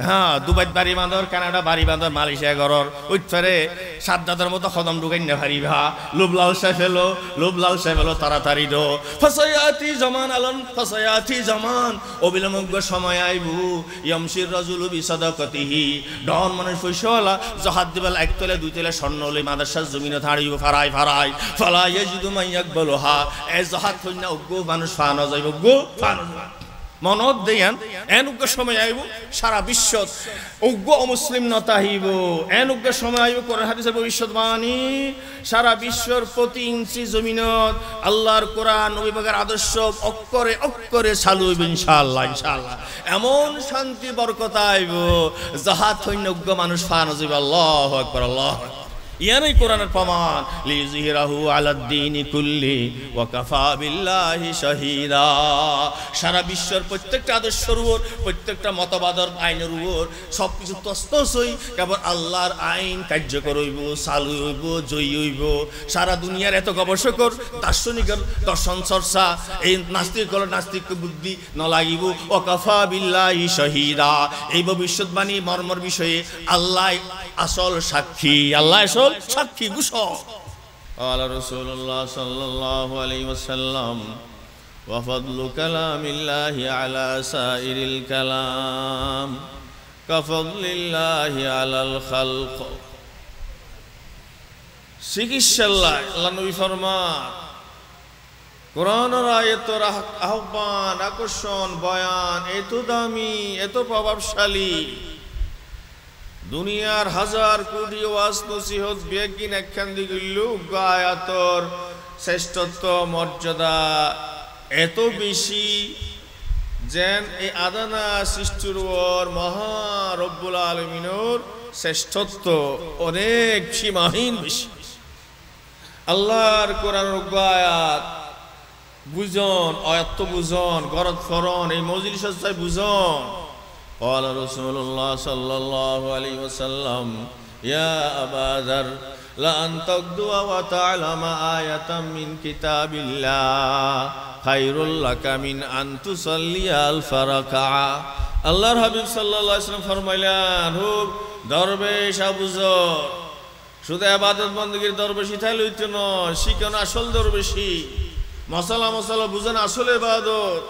হ্যাঁ দুবাই বাড়ি বাঁধর, কানাডা বাড়ি বাঁধর, মালয়েশিয়া ঘরর উচ্চরে সাদ্দাতের মতো কদম ঢুকাই না পারিবা। লোবলাল সাহেব এলো তাড়াতাড়ি দো। ফসায়াতি জামান আলন ফসায়াতি জামান, অবিলম্ব সময় আইবু। ইয়ামশির রাজুলু বিসাদাকাতিহি, ডন মানুষ পয়সাওয়ালা জাহাজ দিবাল একতলে দুইতলে স্বর্ণ লই মাদ্রাসার জমিনে থাড়িব ফারাই ফালা ইয়াজিদু মান ইয়াকবালুহা। এই জাহাজ কইনা উগ্গো মানুষ ফানো যাইব, গো ফানো মনত দেয়ান এন উগ্র সময় আইব সারা বিশ্ব উগ্র অমুসলিম নতাহিব। এন উগ্র সময় আইব কোরআন হাদিসের ভবিষ্যৎবাণী। সারা বিশ্বর প্রতি ইঞ্চি জমিনত আল্লাহর কোরআন নবীর আদর্শ অক্ষরে অক্ষরে চালু হইব ইনশাআল্লাহ। এমন শান্তি বরকত আইব জাহাজ সৈন্য উগ্র মানুষ ফানো যাইব। আল্লাহু আকবার, আল্লাহু আকবার। ইয়ারই কোরআনের প্রমাণ, লিযহিরাহু আলাদ্দীনি কুল্লি ওয়া কাফা বিল্লাহি শাহীদা। সারা বিশ্বের প্রত্যেকটা আদর্শের উপর, প্রত্যেকটা মতবাদের আইনের উপর সবকিছু তস্তস হই কেবল আল্লাহর আইন কার্যকর হইব, চালু হইব, জয়ী হইব। সারা দুনিয়ার এত গবেষকর দার্শনিকের দর্শন চর্চা, এই নাস্তিক বুদ্ধি নলাগিব। ওয়া কাফা বিল্লাহি শাহীদা, এই ভবিষ্যৎবাণী মর্মর বিষয়ে আল্লাহ আসল সাক্ষী, আল্লাহ আসল সাক্ষী ঘোষক। আলা রাসূলুল্লাহ সাল্লাল্লাহু আলাইহি ওয়াসাল্লাম ওয়া ফাদলু কালামিল্লাহি আলা সাইরিল কালাম কাফাদলিল্লাহি আলাল খালক। চিকিৎসাল্লাহ আল্লাহ নবী ফরমান, কোরআনের আয়াতের আহ্বান, আকর্ষণ, বয়ান এত দামি, এত প্রভাবশালী, দুনিয়ার হাজার কোটি ওয়াজ নসিহত বেগিন একখান দিগুলো আয়াতর শ্রেষ্ঠত্ব মর্যাদা এত বেশি যেন এই আদানা সৃষ্টির ওর মহা রব্বুল আলামিনের শ্রেষ্ঠত্ব অনেক সীমাহীন বেশি। আল্লাহর কোরআন আয়াত বুঝন, আয়াত বুঝন, গরদ ফরন এই মজলিস বুঝন। قال رسول الله صلى الله عليه وسلم يا أبا ذر لأن تغدو وتعلم آية من كتاب الله خير لك من أن تصلي ألف ركعة। আল্লাহর হাবিব সাল্লাল্লাহু আলাইহি ওয়াসাল্লাম ফরমাইলেন, হুব দরবেশ আবু যর শুধু ইবাদত বندگির দরবেশী তাই লইতো না, শিখেন আসল দরবেশী। মশলা বুঝেন আসল ইবাদত,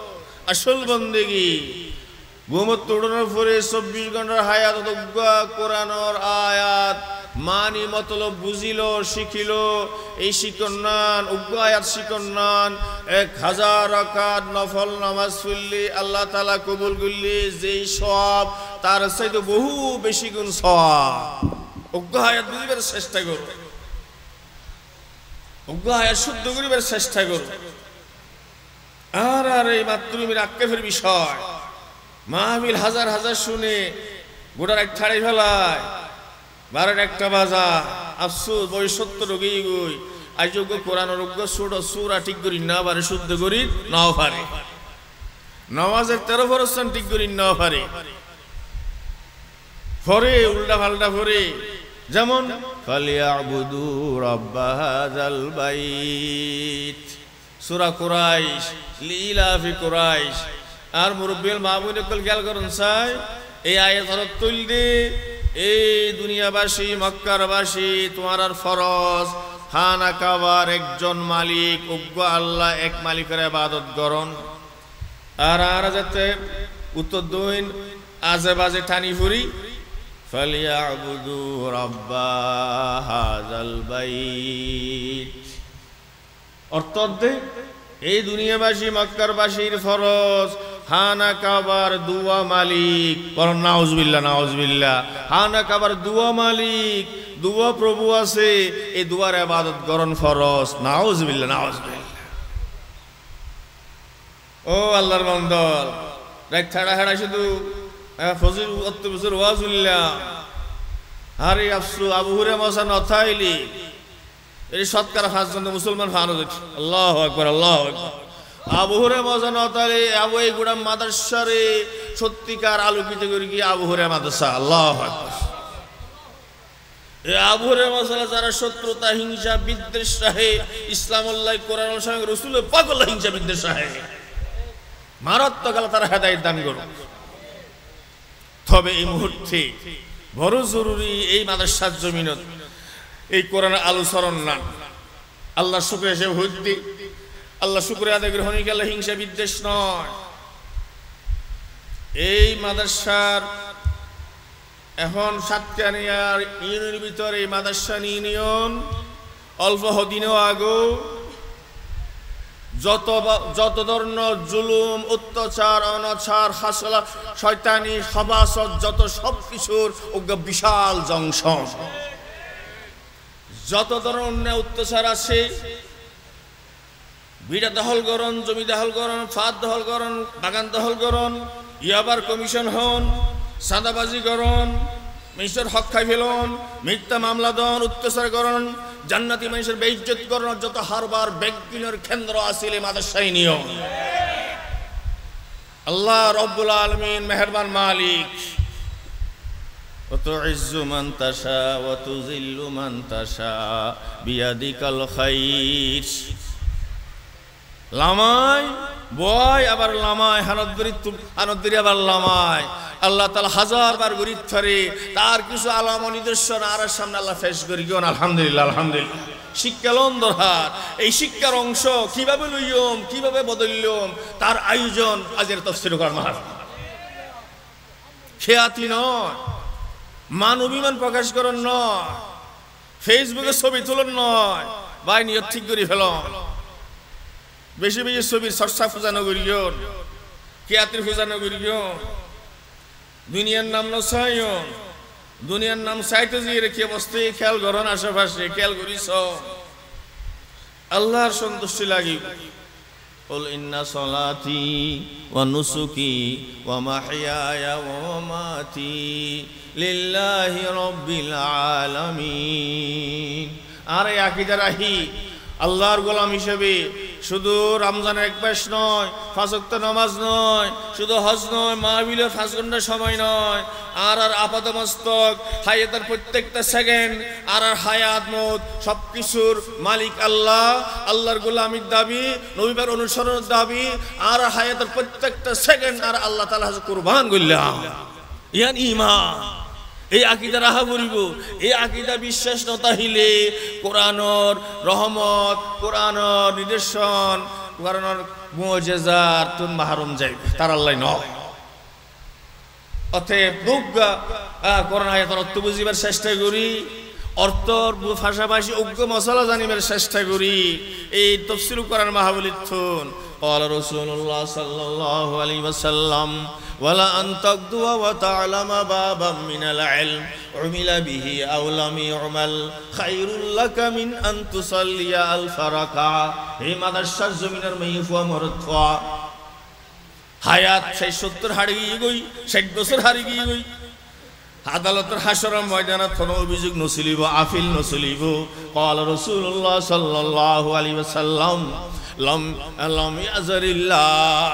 আসল বندگی। ঘুমত তোড়ানোর পরে 24 ঘন্টার হায়াত কোরআনের আয়াত মানি মতলব বুঝিল, শিখিল। এই শিকন্নান উগ্র আয়াত শিকন্নান 1000 রাকাত নফল নামাজ পড়লে আল্লাহ তাআলা কবুল করলে যেই সওয়াব তার চাইতে বহু বেশি গুণ সওয়াব। উগ্র আয়াত বুঝিবার চেষ্টা করো, উগ্র আয়াত শুদ্ধ করিবার চেষ্টা করো। আর এই মাতৃভূমির আক্ষেপের বিষয় মাহফিল হাজার হাজার শুনে গোটার এক ছাড়াই ফেলায় 12টা বাজা। আফসোস ভবিষ্যৎ রোগী গই আযোগ্য কোরআন রোগ্য সুরা ঠিক করি না পারে, শুদ্ধ করি নাও পারে, নামাজের 13 ফরজ ঠিক করি নাও পারে, ফরে উল্টা পাল্টা ফরে। যেমন ফালিয়াবুদু রাব্ব হাযাল বাইত, সূরা কুরাইশ, লিলাফি কুরাইশ। আর মুরব্বিল মাহবুব কল খেয়াল করুন চাই, এই আয়াত হরত তুল দে এই দুনিয়াবাসী মক্কারবাসী তোমার আর ফরজ খানা কাবার একজন মালিক উগ্র আল্লাহ এক মালিকের ইবাদত করন। আর যাতে উত্তর দইন আজে বাজে টানি ফুরি ফালিয়াবুদু রাব্ব হাযাল বাইত। অর্থ দে এই দুনিয়াবাসী মক্কারবাসীর ফরজ খানা কাবার দুয়া মালিক, বলেন নাউজুবিল্লাহ নাউজুবিল্লাহ। খানা কাবার দুয়া মালিক, দুয়া প্রভু আছে, এই দুয়ার ইবাদত করন ফরজ। নাউজুবিল্লাহ নাউজুবিল্লাহ। ও আল্লাহর বান্দা, দেখ ঠাড়া ঠাড়া শুধু ফজিল অত বছর ওয়াজুল্লাহ। আরে আফসু আবু হুরায়রা মশা নথাইলি এই শতকরা 5 জন মুসলমান ফানো দেখি। আল্লাহু আকবার, আল্লাহু আকবার। আবু হুরায়রা মশা নতালে আবু এই গুড়া মাদ্রাসারে সত্যিকার আলোকিত করে কি আবু হুরায়রা মাদ্রাসা। আল্লাহু আকবার। এই আবু হুরায়রা মশলা যারা শত্রুতা হিংসা বিদ্বেষ রাহে ইসলাম আল্লাহ কোরআন সঙ্গে রাসূল পাক আল্লাহ হিংসা বিদ্বেষ রাহে মারাত্মক আল্লাহ তারা হেদায়েত দান করুন। তবে এই মুহূর্তে বড় জরুরি এই মাদ্রাসার জমিনত এই কোরআন আলোচরণ না আল্লাহ শুকরিয়া হিসেবে হুদ্দি আল্লাহ শুকরিয়া আদায় গ্রহণ গেলে হিংসা বিদ্বেষ নয়। এই মাদ্রাসার এখন সাতকানিয়ার ইউনিয়নের ভিতরে এই মাদ্রাসা ইউনিয়ন অল্প দিনও আগেও যত ধরনের জুলুম অত্যাচার অনাচার হাসলা শয়তানি সবাসত যত সব কিছুর বিশাল জংশন, যত ধরনের অত্যাচার আছে, বিড়া দখল করন, জমি দখল করন, ফাঁদ দখল করন, বাগান দখল করন, ইয়াবার কমিশন হন, সাদাবাজি করন, মানুষের হক খাই ফেলন, মিথ্যা মামলা দন, অত্যাচার করন, জান্নাতি মানুষের বেইজ্জত করন, যত হারবার বেগবিনের কেন্দ্র আসিল মাদ্রাসায় নিয়ম। আল্লাহ রব্বুল আলামিন মেহেরবান মালিক। তুইজ্জু মান তাশা ওয়া তুযিল্লু মান তাশা বিয়াদিকাল খাইর। লামায় বয় আবার লামায় হানদ্দরি আবার লামায় আল্লাহ তাআলা হাজার বার গরিব ধরে তার কিছু আলামত নিদর্শন আর সামনে আল্লাহ পেশ করি গিয়ে আলহামদুলিল্লাহ আলহামদুলিল্লাহ। শিক্ষা লন্দরহার এই শিক্ষার অংশ কিভাবে লইয়ম কিভাবে বদললম তার আয়োজন আজের তাফসীর করার মাহফিল। খেয়াতি নয়, মান অভিমান প্রকাশ করেন নয়, ফেসবুকে ছবি তুলেন নয়, ভাই নিয়ত ঠিক করে ফেলন। বেশি বেশি ছবির চর্চা ফুজানো করিও, খেয়াতির ফুজানো করিও, দুনিয়ার নাম নসাইন, দুনিয়ার নাম চাইতে যে রেখে বসতে খেয়াল করেন, আশেপাশে খেয়াল করিস আল্লাহর সন্তুষ্টি লাগি। قل إن صلاتي ونسكي ومحياي ومماتي لله رب العالمين। আর এই আকীদা রাহি আল্লাহর গোলাম হিসেবে শুধু রমজানের এক মাস নয়, 5 ওয়াক্ত নামাজ নয়, শুধু হজ নয়, মাহফিলের 5 ঘন্টা সময় নয়, আর আপাতমস্তক হায়াতের প্রত্যেকটা সেকেন্ড আর হায়াত মত সবকিছুর মালিক আল্লাহ। আল্লাহর গোলামির দাবি, নবীর অনুসরণের দাবি, আর হায়াতের প্রত্যেকটা সেকেন্ড আর আল্লাহ তাআলা কুরবান করলাম। ইয়ান ঈমান এই আকীদা রাহা করিব। এই আকীদা বিশ্বাস নতাহিলে কোরআনর রহমত, কোরআনর নিদর্শন, কোরআনর মুজিজাত তুন মাহরুম যাইবে, তার আল্লাহ নয়। অতএব বুগা কোরআন আয়াতের অর্থ বুঝিবার চেষ্টা করি, অর্থর পাশাপাশি অজ্ঞ মশলা জানিবার চেষ্টা করি। এই তাফসীর কোরআন মাহফিল থুন قال رسول الله صلى الله عليه وسلم ولا أن تقدوا وتعلم بابا من العلم عمل به أو لم يعمل خير لك من أن تصلي 1000 ركعة। এই মাদ্রাসার জমিনের মাইফুয়া মরতফা হায়াত 70 হারিয়ে গই, 60 বছর হারিয়ে গই। আদালতের হাসরের ময়দানে কোনো অভিযোগ নসলিব, আফিল নসলিব। قال رسول الله صلى الله عليه وسلم لم يزر الله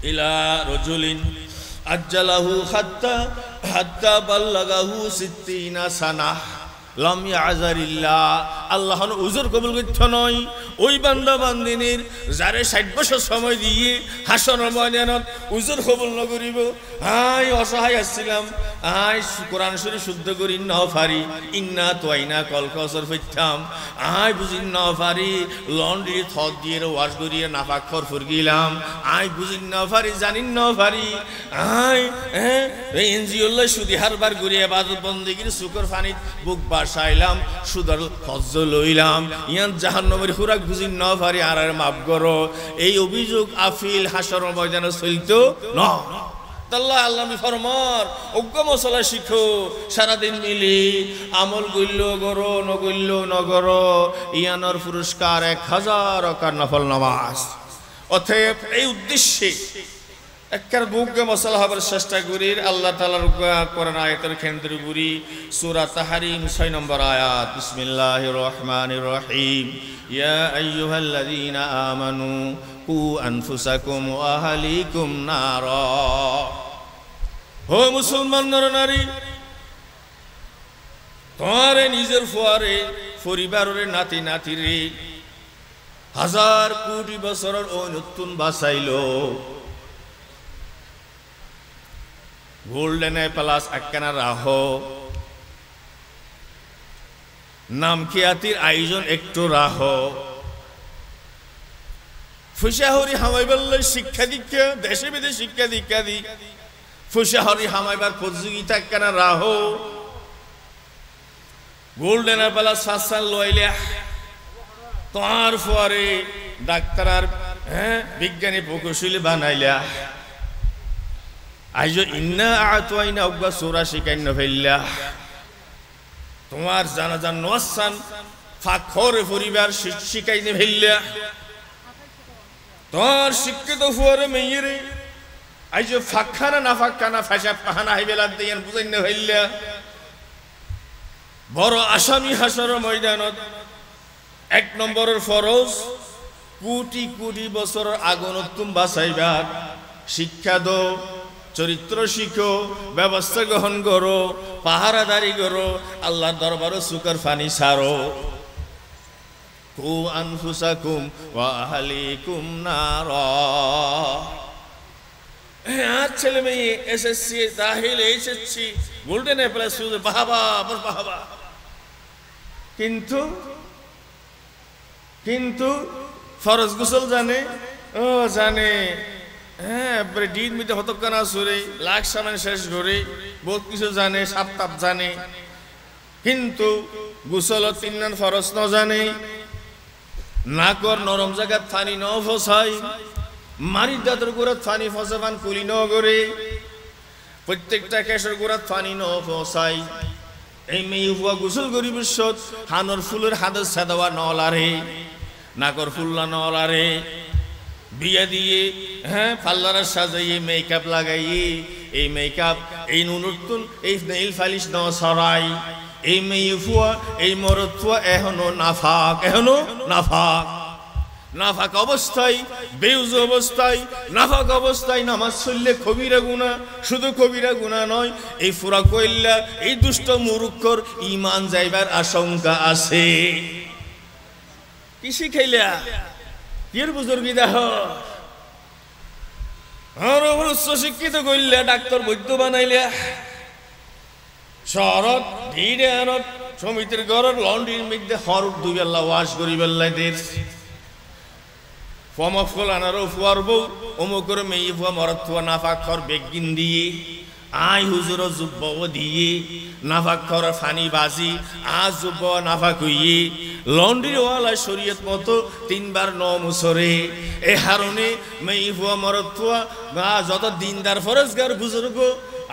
إلى رجل أجله حتى بلغه 60 سنة। لم يعذر الله আল্লাহ উযর কবুল করতে নয় ওই বান্দা বান্দিনীর যারে 60 বছর সময় দিয়ে হাসরের ময়দানত উযর কবুল ন করিব। আই অসহায় আসছিলাম, আই কোরআন শরীফ শুদ্ধ করি ন পারি, ইন্না তোয়াইনা কল কসর ফিতাম, আই বুঝি ন পারি, লন্ড্রি থত দিয়ে ওয়াশ করিয়ে নাপাক খর ফুরগিলাম, আই বুঝি ন পারি, জানি ন পারি, আই এনজিওল্লাহ সুদি হারবার ঘুরিয়ে ইবাদত বন্দেগীর শুকর ফানিত বুক বাসাইলাম, সুদর হজ্জ লইলাম, ইয়ান জাহান্নামের খুরাক বুঝি ন পারি, আর মাফ করো। এই অভিযোগ আফিল হাসরের ময়দানে চলতো না। আল্লাহ আল্লাহ ফরমার অজ্ঞ মশলা শিখো, সারাদিন মিলি আমল গইল গরো নগইল নগর, ইয়ানোর পুরস্কার 1000 রাকাত নফল নামাজ। অতএব এই উদ্দেশ্যে একবার বুকে মশলা হবার চেষ্টা করি। আল্লাহ তাআলার কোরআন আয়াতের কেন্দ্র করি সূরা তাহরিম 6 নম্বর আয়াত। বিসমিল্লাহির রহমানির রহিম। ইয়া আইয়ুহাল্লাযীনা আমানু কু আনফুসাকুম ওয়া আহলিকুম নারা। ও মুসলমান নরনারী, তোমারে নিজের ফুয়ারে, পরিবারের নাতি নাতিরে 1000 কোটি বছরের নতুন বাঁচাইল। গোল্ডেন প্লাস একখানা রাহ নাম খিয়াতির আয়োজন একটু রাহ ফুসাহরি হামাইবার শিক্ষা দীক্ষা দেশে বিদেশে শিক্ষা দীক্ষা দি ফুসাহরি হামাইবার প্রতিযোগিতা একখানা রাহ গোল্ডেন প্লাস শাসান লইলে তারপরে ডাক্তার আর বিজ্ঞানী প্রকৌশলী বানাইলা আইজ ইন্না আতওয়াইনা উগবা সূরা শিখাইন ফেললা তোমার জানাজান নোয়াসান ফাখরে পরিবার শিখাইনে ফেললা তোর শিক্ষিত ফুয়ারে মেয়েরে আইজ ফাখানা না ফাখানা ফাঁসা পাহানা হাইবেলা দিয়ে বুঝাইন ফেললা বড় আসামি হাসর ময়দানত এক নম্বরের ফরজ কোটি কোটি বছর আগুনত তুম বাঁচাইবার শিক্ষা দো চরিত্র শিখো ব্যবস্থা গ্রহণ করো পাহারাদারি করো আল্লাহর দরবারে সুকর ফানি সারো কু আনফুসাকুম ওয়া আহলিকুম নারা আর ছেলে মেয়ে এসএসসি দাখিল এইচএসসি গোল্ডেন প্লাস বাহাবা বাহাবা কিন্তু ফরজ গোসল জানে ও জানে ডিন মিতে হতকানা সুরে লাখ সামান শেষ করে বহুত কিছু জানে সাপ তাপ জানে কিন্তু গোসল তিন ফরজ ন জানে নাকর নরম জায়গাত ফানি ন ফসাই মারি দাঁতের গোড়াত ফানি ফসাবান কুলি ন করে প্রত্যেকটা কেশের গোড়াত ফানি ন ফসাই এই মেয়ে হুয়া গোসল করি বিশ্বত হানর ফুলের হাতের সাদাওয়া নলারে নাকর ফুল্লা নলারে বিয়া দিয়ে পাল্লারা সাজাইয়ে মেকআপ লাগাইয়ে এই মেকআপ এই নুনতুন এই নেইল ফালিশ ন সরাই এই মেয়ে ফুয়া এই মরদ ফুয়া এখনো নাফাক অবস্থায় বেউজ অবস্থায় নাফাক অবস্থায় নামাজ চললে কবিরা গুনাহ শুধু কবিরা গুনাহ নয় এই ফুরা কইল্লা এই দুষ্ট মুরুক্ষর ঈমান যাইবার আশঙ্কা আছে কি শিখাইলা কির বুজুর্গি দেহ আর উচ্চ শিক্ষিত কইল্লা ডাক্তার বৈদ্য বানাইলা শহরত ভিড়ে আনত সমিতির ঘরের লন্ড্রির মধ্যে হরক দুই বেলা ওয়াশ করি বেল্লাই দের ফর্ম অফ কল আনারও ফুয়ার বউ অমুকের মেয়ে ফুয়া মরত ফুয়া নাফাক্ষর বেগিন দিয়ে আই হুজুর যুব্ব দিয়ে নাফাক্ষর ফানি বাজি আজ যুব্ব নাফাক হইয়ে লন্ড্রির ওয়ালায় শরীয়ত মতো 3 বার 9 মুসরে এ হারণে মেয়ে ফুয়া মরত ফুয়া যত দিনদার ফরজগার বুজুর্গ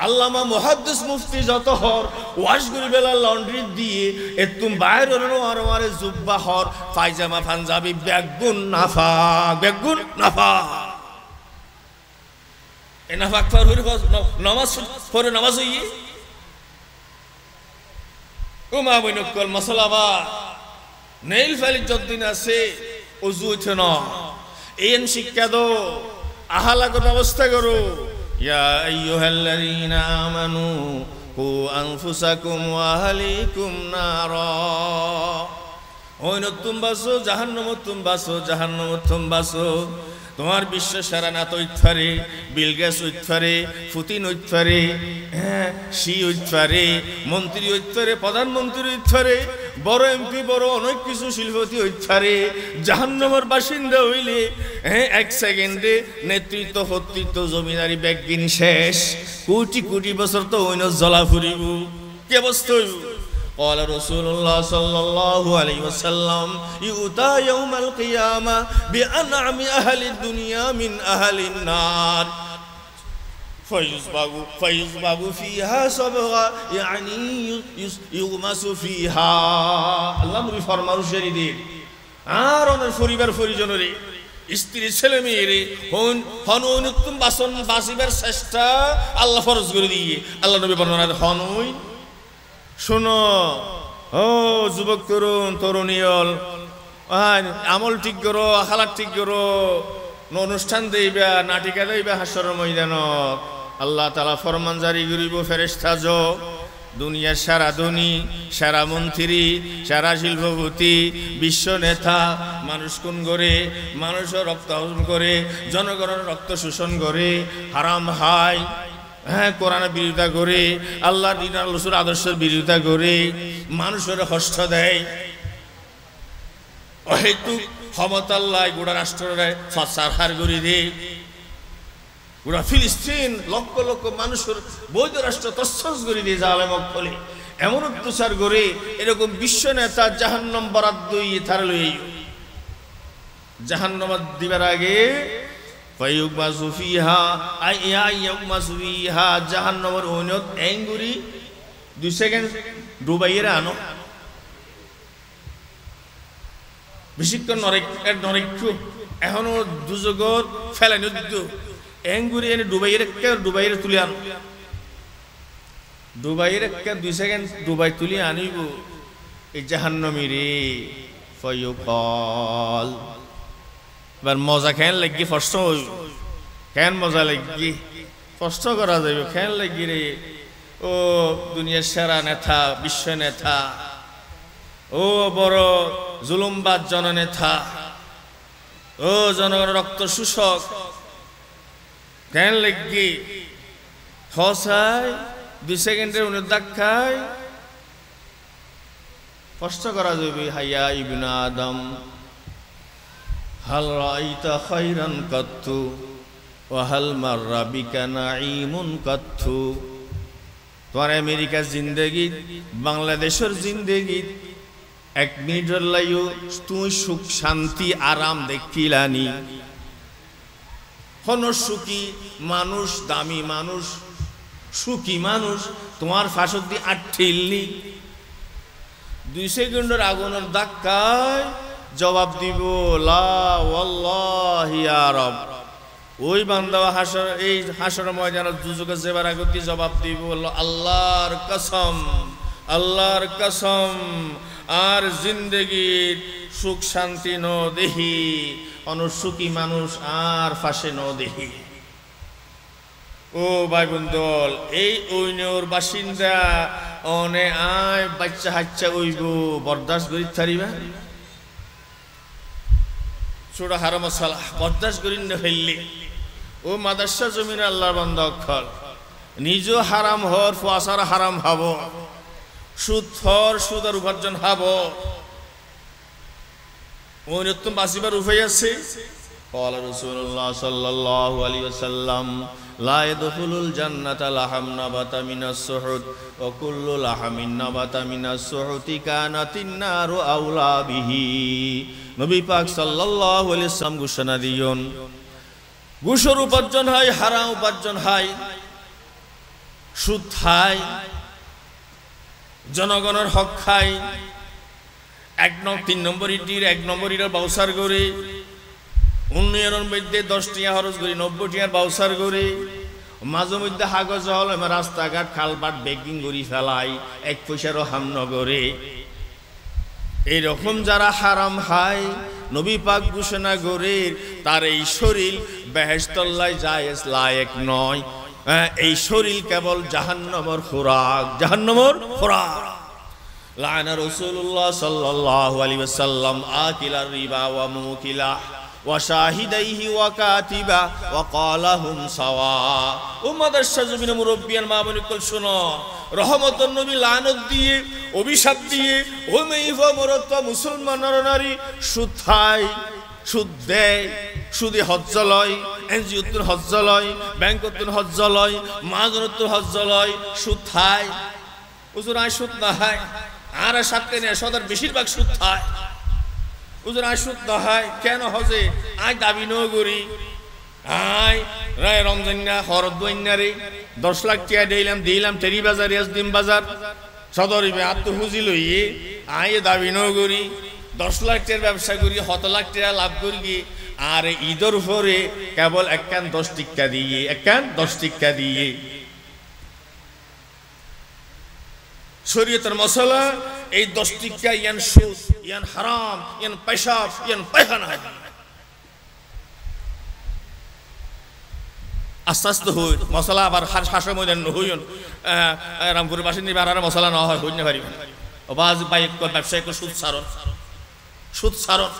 আল্লামা মুহাদ্দিস মুফতি যত হর ওয়াশ করি বেলা লন্ড্রি দিয়ে এতুম বাইরে আর আমারে জুব্বা হর পায়জামা পাঞ্জাবি বেগুন নাফাক এ নাফাক পর নামাজ পরে নামাজ হইয়ে ও মা বইনকল মশলাবা নেইল ফালির যতদিন আছে ওযু উঠে না এই শিক্ষা দো আহালাগত ব্যবস্থা করো ইয়া আইয়ুহাল্লাযীনা আমানু কু আনফুসাকুম ওয়া আহলিকুম নারা ওইনতুম বাসো জাহান্নামতুম বাসো তোমার বিশ্ব সারা না তো ইতফারে বিলগাস উৎফারে ফুতিন উৎফারে শি উৎফারে মন্ত্রী উৎফারে প্রধানমন্ত্রী উৎফারে বড় এমপি বড় অনেক কিছু শিল্পতি উৎফারে জাহান্নামের বাসিন্দা হইলে এক সেকেন্ডে নেতৃত্ব কর্তৃত্ব জমিদারি ব্যাগিন শেষ কোটি কোটি বছর তো ওইন জ্বলা ফুরিব কি অবস্থা হইব قال رسول الله صلى الله عليه وسلم يؤتى يوم القيامة بأنعم أهل الدنيا من أهل النار فيصبغ فيها صبغا يعني يغمس فيها الله নবী ফরমানো শরীদের আর ওনার পরিবার পরিজনরে স্ত্রী ছেলে মেয়েরে হনুন বাসন বাসিবার চেষ্টা আল্লাহ ফরজ করে দিয়ে আল্লাহ নবী বর্ণনা হনুন শোনো ও যুবক তরুণীল আমল ঠিক করো আখালাত ঠিক করো অনুষ্ঠান দেইবা নাটিকা দেইবা হাসর ময়দানত আল্লাহ তাআলা ফরমান জারি করিব ফেরেশতা যো দুনিয়ার সারা ধনী সারা মন্ত্রী সারা শিল্পপতি বিশ্ব নেতা মানুষ কোন করে মানুষের রক্ত হজম করে জনগণের রক্ত শোষণ করে হারাম হাই হ্যাঁ কোরআনের বিরোধিতা করে, আল্লাহর দ্বীন আর রাসূলের আদর্শের বিরোধিতা করে, মানুষের কষ্ট দেয়। অহেতুক ক্ষমতাল্লাহ গোটা রাষ্ট্রে ফাসার করে দেয়। গোটা ফিলিস্তিন লক্ষ লক্ষ মানুষের বৈধ রাষ্ট্র তছনছ করে দিয়ে জালেমক ফলে এমন অত্যাচার করে এরকম বিশ্ব নেতা জাহান্নাম বরাদ্দ তার লই জাহান্নাম দিবার আগে ফায়ুকবাসু ফিহা আইয়াউমাসু ফিহা জাহান্নামের ওনত এঙ্গুরি 2 সেকেন্ড ডুবাইয়ের আনো বেশিক্ষণ নরেক্ষ এখনো দুজগত ফেলানি এঙ্গুরি এনে ডুবাইয়ের তুলে আনো ডুবাইয়ের 2 সেকেন্ড ডুবাই তুলে আনিব এই জাহান্নামী রে ফায়ুকাল। এবার মজা খেন লাগি কষ্ট হইব কেন মজা লাগি কষ্ট করা যাবে খেন লাগি রে ও দুনিয়ার সেরা নেতা বিশ্ব নেতা ও বড় জুলুমবাদ জননেতা ও জনগণের রক্ত শোষক কেন লাগি হসাই 2 সেকেন্ডের অনুদাক খায় কষ্ট করা যাবে। হাইয়া ইবনে আদম হাল রাইতা খায়রান কাত্তু ওয়া হাল মাররা বিকা নাঈমুন কাত্তু। তোমার আমেরিকার জিন্দেগি বাংলাদেশের জিন্দেগি 1 মিনিটের লাইও তুই সুখ শান্তি আরাম দেখিলানি। কোন সুখী মানুষ দামি মানুষ সুখী মানুষ তোমার ফাঁসত দিয়ে আটঠিলনি 2 সেকেন্ডের আগুনের ধাক্কায় জবাব দিব লা ওয়াল্লাহি ইয়া রব। ওই বান্দা হাসর এই হাসর ময়দানের দুজকে যাবার আগে দিয়ে জবাব দিব আল্লাহর কসম আল্লাহর কসম আর জিন্দেগির সুখ শান্তি ন দেহি অনুসুখী মানুষ আর ফাঁসে ন দেহি। ও ভাই বন্ধুল এই ঐনর বাসিন্দা অনে আয় বাচ্চা হাচ্চা ওইব বরদাস্ত করি থারিবা ছোট হারাম সালাহ বরদাস্ত করি না ফেললি ও মাদ্রাসা জমিন আল্লাহর বান্দা অক্ষর নিজ হারাম হর ফুয়াসার হারাম হাব সুদ হর সুদার উপার্জন হাব ঐনত্তম বাসিবার উপায় আছে। قال رسول الله صلى الله عليه وسلم لا يدخل الجنة لحم نبت من السحت وكل لحم نبت من السحت كانت النار أولى به। নবী পাক সাল্লাল্লাহু আলাইহি ওয়াসাল্লাম ঘোষণা দিয়েন ঘুষের উপার্জন হয় হারাম উপার্জন হয় সুদ খায় জনগণের হক খায় 3 নম্বর ইটির 1 নম্বর ইটার বাউসার করে উন্নয়নের মধ্যে 10 টিয়া খরচ করি 90 টিয়ার বাউসার করে মাঝে মধ্যে হাগজ হল রাস্তাঘাট খালপাট বেকিং করি ফেলাই 1 পয়সারও হাম নগরে। এইরকম যারা হারাম খায় নবী পাক ঘোষণা করে তার এই শরীর বেহেশতল্লায় জায়েজ লায়েক নয়। এই শরীর কেবল জাহান্নামের খোরাক জাহান্নামের খোরাক। লানা রাসূলুল্লাহ সাল্লাল্লাহু আলাইহি ওয়াসাল্লাম আকিলার রিবা ওয়া মুকিলা ওয়া শাহিদাইহি ওয়া কাতিবা ওয়া ক্বালাহুম সাওয়া। উম্মাদের সাজমিনে মুরব্বিয়ান মা বোনকল শুনো রহমতুন নবী লানত দিয়ে অভিশাপ দিয়ে ও মেইফা মরত মুসলমান নারী সুদ খায় সুদ দেয় সুদে হজ্জ লয় এনজিওতুন হজ্জ লয় ব্যাংকতুন হজ্জ লয় মাযরতুন হজ্জ লয় সুদ খায় হুজুর আয় সুদ না হয় আর সাথে নিয়ে সদর বেশিরভাগ সুদ খায় হুজুর আয় সুদ না হয় কেন হজে আয় দাবি ন করি আয় রায় রমজান না খরচ দইনা রে 10 লাখ টাকা দিলাম টেরি বাজার ইয়াসদিম বাজার সদর ইবে আত্ম হুজি লইয়ে আয় দাবি ন করি 10 লাখ টাকার ব্যবসা করি 7 লাখ টাকা লাভ করি আর ঈদের উপরে কেবল 10 টিকা দিয়ে 10 টিকা দিয়ে শরীয়তের মশলা এই 10 টিকা ইয়ান সুদ ইয়ান হারাম ইয়ান পেশাব ইয়ান পায়খানা আস্তে আস্তে হই মশলা আবার হাসের মধ্যে হইন রামপুরের বাসিন্দা আর মশলা না হয় হইতে পারি ও বাজ বাইক ব্যবসায়িক সুদ সারণ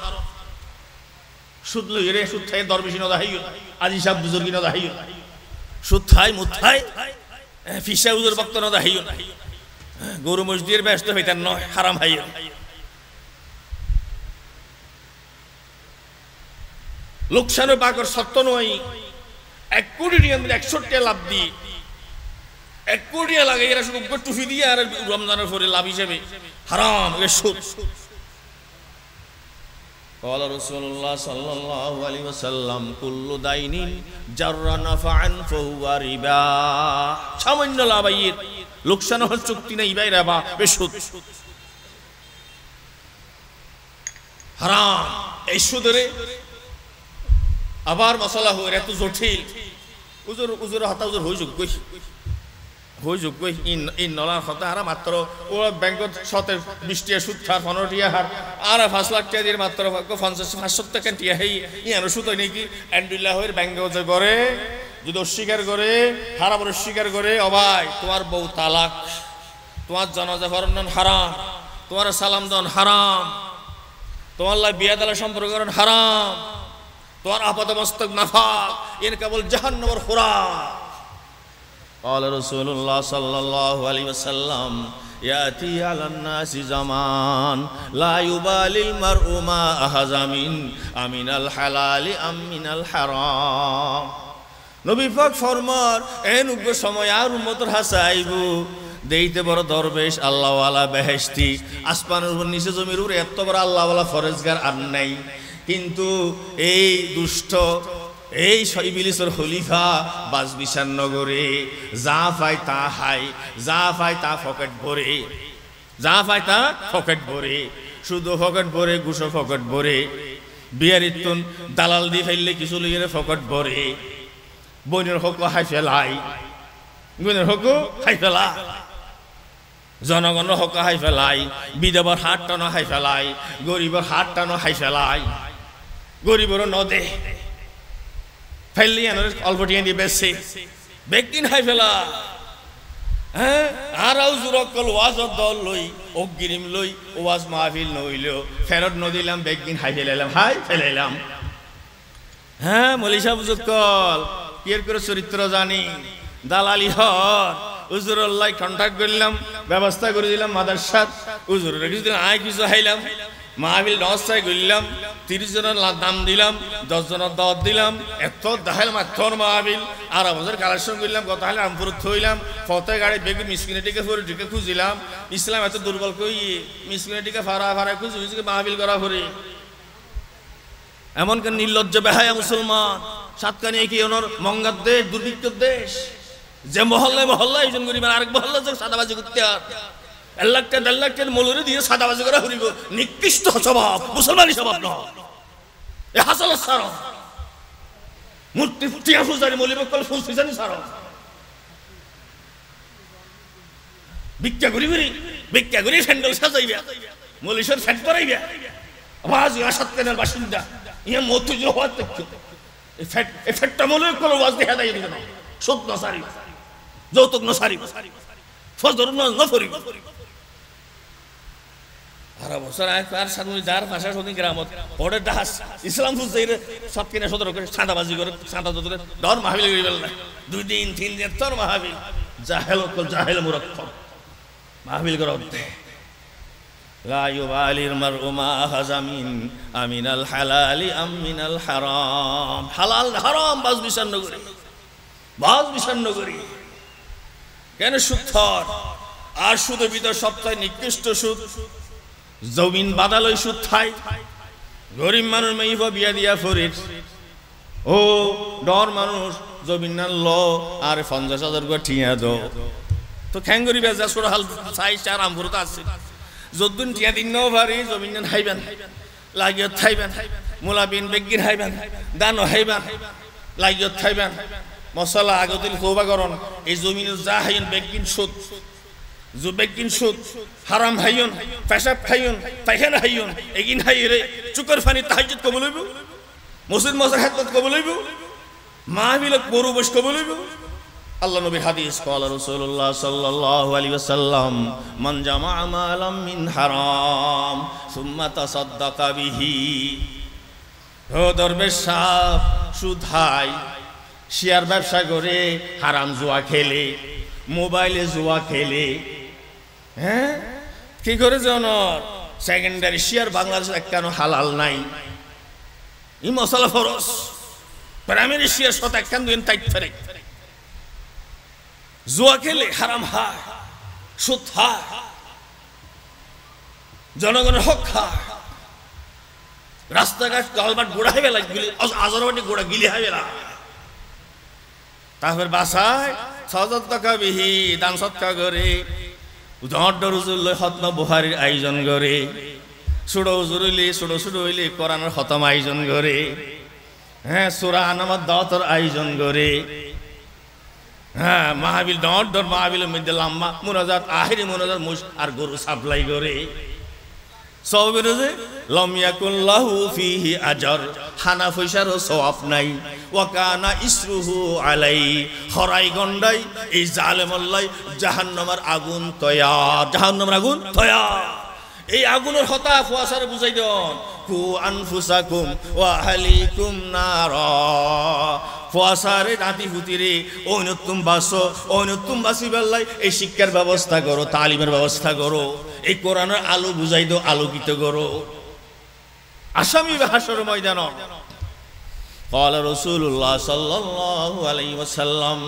সুদ লই রে সুদ থেকে দরবেশি না দাহিও আজি সাহেব বুজুর্গি না দাহিও সুদ খাই মুদ খাই ফিসা উজুর বক্ত না হাইও না গরু মসজিদের ব্যস্ত হইতেন নয় হারাম হাইও লোকসানের বাকর সত্য নয় 1 কোটি টাকা 100 টাকা লাভ দিয়ে 1 কোটি টাকা লাগে এরা শুধু টুফি দিয়ে আর রমজানের পরে লাভ হিসেবে হারাম সুদ قال رسول الله صلى الله عليه وسلم كل دين جر نفعا فهو ربا সামান্য লাভের লোকসান হল চুক্তি নাই ভাই রিবা সুদ হারাম এই সুদরে আবার মশলা হয় এত জটিল উজুর হাতা উজুর হই যোগ ইন নলার কথা আর মাত্র ও ব্যাংকত 20 টাকা সুদ খার 15 টাকা হার আর 5 লাখ টাকা দিয়ে মাত্র 50-500 টাকা টিয়া হেই ইয়ানো সুদ হয় নাকি আলহামদুলিল্লাহ এর ব্যাংক যে করে যদি অস্বীকার করে হারাম অস্বীকার করে অবাই তোমার বউ তালাক তোমার জানাজা পড়ানো হারাম তোমার সালাম দান হারাম তোমার লাই বিয়া দালা সম্পর্ক করেন হারাম তোমার আপাতমস্তক নাফাক এর কেবল জাহান্নামের খোরাক قال رسول الله صلى الله عليه وسلم يأتي على الناس زمان لا يبالي المرء ما أخذ من الحلال أم من الحرام নবী পাক ফরমান এন উগ্র সময় আর উম্মতের হাসাইবু দেইতে বড় দরবেশ আল্লাহ ওয়ালা বেহেশতি আসমানের উপর নিচে জমির উপর এত বড় আল্লাহ ওয়ালা ফরেজগার আর নাই কিন্তু এই দুষ্ট এই ইবলিসের খলিফা বাজবিশান নগরে যা পায় তা হাই যা পায় তা পকেট ভরে যা পায় তা পকেট ভরে শুধু পকেট ভরে গুছো পকেট ভরে বিয়ারিতুন দালাল দি ফেললে কিছু লইরে পকেট ভরে বইনের হক হাই ফেলাই গুনের হক হাই ফেলা জনগণের হক হাই ফেলাই বিধবার হাত টানো হাই ফেলাই গরিবের হাত টানো হাই ফেলাই গরিবের নদে ফেললি অল্প টিয়া দিয়ে বেশি বেকিন হাই ফেলা হ্যাঁ আর জুরকল ওয়াজ দল লই অগ্রিম লই ওয়াজ মাহফিল নইলেও ফেরত নদিলাম বেকিন হাই ফেলাইলাম হাই ফেলাইলাম হ্যাঁ মলি সাহেব জুকল কিয়ের করে চরিত্র জানি দালালি হর উজুরল্লাহ কন্ট্যাক্ট করলাম ব্যবস্থা করে দিলাম মাদ্রাসাত উজুর রেখে দিলাম আয় কিছু হাইলাম মাহফিল নস্তায় গড়লাম 30 জনের দাম দিলাম 10 জনের দাওয়াত দিলাম এত দাহেল মাত্র মাহফিল আর আমাদের কালেকশন করলাম গত হালে আমপুর থইলাম ফতে গাড়ি বেগে মিসকিনেটিকে ফরে ঢুকে খুঁজিলাম ইসলাম এত দুর্বল কই মিসকিনেটিকে ফারা ফারা খুঁজি মাহফিল করা ফরে এমন কেন নির্লজ্জ বেহায়া মুসলমান সাতকানি কি ওনার মঙ্গার দেশ দুর্ভিক্ষর দেশ যে মহল্লায় মহল্লায় একজন গরিব আরেক মহল্লা যে সাদাবাজি করতে আর 1 লাখ টাকা 1.5 লাখ টাকা মৌলরে দিয়ে সাদাবাজি করা হরিব নিকৃষ্ট স্বভাব মুসলমানি স্বভাব নয় এ হাসাল সার মূর্তি টিয়া ফুজারি মৌলিক কল ফুলছিজানি সার ভিক্ষা করি স্যান্ডেল সাজাইবে মৌলিশের ফ্যাট করাইবে আওয়াজ আসাদ কেনার বাসিন্দা ইয়া মতুজ হওয়ার এই ফ্যাটটা মৌলিক কল ওয়াজ দেখা দেয় না সত্য সারি যৌতুক নসারি ফজর নফরি আর বছর আর সামনে যার ভাষা শুনি গ্রামত ওরে দাস ইসলাম ফুজাইর সব কিনা সদর করে সাদাবাজি করে সাদা দদরে দর মাহফিল করিবেল না 2 দিন 3 দিন তোর মাহফিল জাহেল মুরাক্কাব মাহফিল করা হতে লা ইউবালিল মারউ মা আখাযা আমিনাল হালালি আম মিনাল হারাম হালাল হারাম বাজ বিষণ্ণ করি কেন সুদ আর সুদের ভিতর সবচেয়ে নিকৃষ্ট সুদ জমিন বাদালই সুদ খাই গরিব মানুষ মেয়ে বিয়া দিয়া ফরির ও ডর মানুষ জমিন না ল আর 50,000 করে ঠিয়া দো তো খ্যাঙ্গরি বেজা সর হাল চাই চার আমপুরত আছে যদ্দুন টিয়া দিন ন ভারি জমিন না হাইবেন লাগিয়ত খাইবেন মুলাবিন বেগির হাইবেন দান হাইবেন লাগিয়ত খাইবেন মশলা আগতিল খোবা করন এই জমিনে যা হাইন বেগিন সুদ বেগিন সুদ হারাম হাইয়ন পেশাব খাইয়ন পায়খানা হাইয়ন এগিন হাইরে চুকর ফানি তাহাজ্জুদ কবুল হইব মসজিদ মাজার খেদমত কবুল হইব মাহফিল বড় বস কবুল হইব আল্লাহ নবীর হাদিস ক্বালা রাসূলুল্লাহ সাল্লাল্লাহু আলাইহি ওয়াসাল্লাম মান জামা মালাম মিন হারাম সুম্মা তাসাদদাকা বিহি ও দরবেশ সাহেব সুদ হাই শেয়ার ব্যবসা করে, হারাম জুয়া খেলে, মোবাইলে জুয়া খেলে। হ্যাঁ, কি করে যেন সেকেন্ডারি শেয়ার বাংলাদেশে কেন হালাল নাই? ই মশলা ফরস প্রাইমারি শেয়ার শত একখান দুই টাইট ফেরে জুয়া খেলে হারাম হায়, সুদ হায়, জনগণের হক হায়, রাস্তাঘাট গালবাট গোড়া হয়ে গেল, আজরবাটি গোড়া গিলি হয়ে গেল। তারপর বাসায় সজত টাকা বিহি দান সৎকা করে, উজুল হতম বুহারির আয়োজন করে, সুড়ো জুরুলি সুড়ো সুড়ো হইলে কোরআনের হতম আয়োজন করে। হ্যাঁ, সূরা আনামাত দাওয়াতের আয়োজন করে। হ্যাঁ, মাহফিল ডর মাহফিলের মধ্যে লম্বা মুনাজাত, আখিরি মুনাজাত আর গরু সাপ্লাই করে। সব বেরোজে লমিয়াকুল্লাহু ফিহি আজর, হানা পয়সারও সওয়াব নাই। ওয়াকানা ইসরুহু আলাই, হরাই গন্ডাই এই জালেমল্লাই জাহান্নামের আগুন তৈয়ার, জাহান্নামের আগুন তৈয়ার। এই আগুনের হতা ফুয়াসারে বুঝাই দেন, কু আনফুসাকুম ওয়া আহলিকুম নারা। ফুয়াসারে নাতি হুতিরে ঐনতুম বাসো, ঐনতুম বাসি বেল্লাই এই শিক্ষার ব্যবস্থা করো, তালিমের ব্যবস্থা করো, এই কোরআনের আলো বুঝাই দাও, আলোকিত করো। আসামি হাসর ময়দান قال رسول الله صلى الله عليه وسلم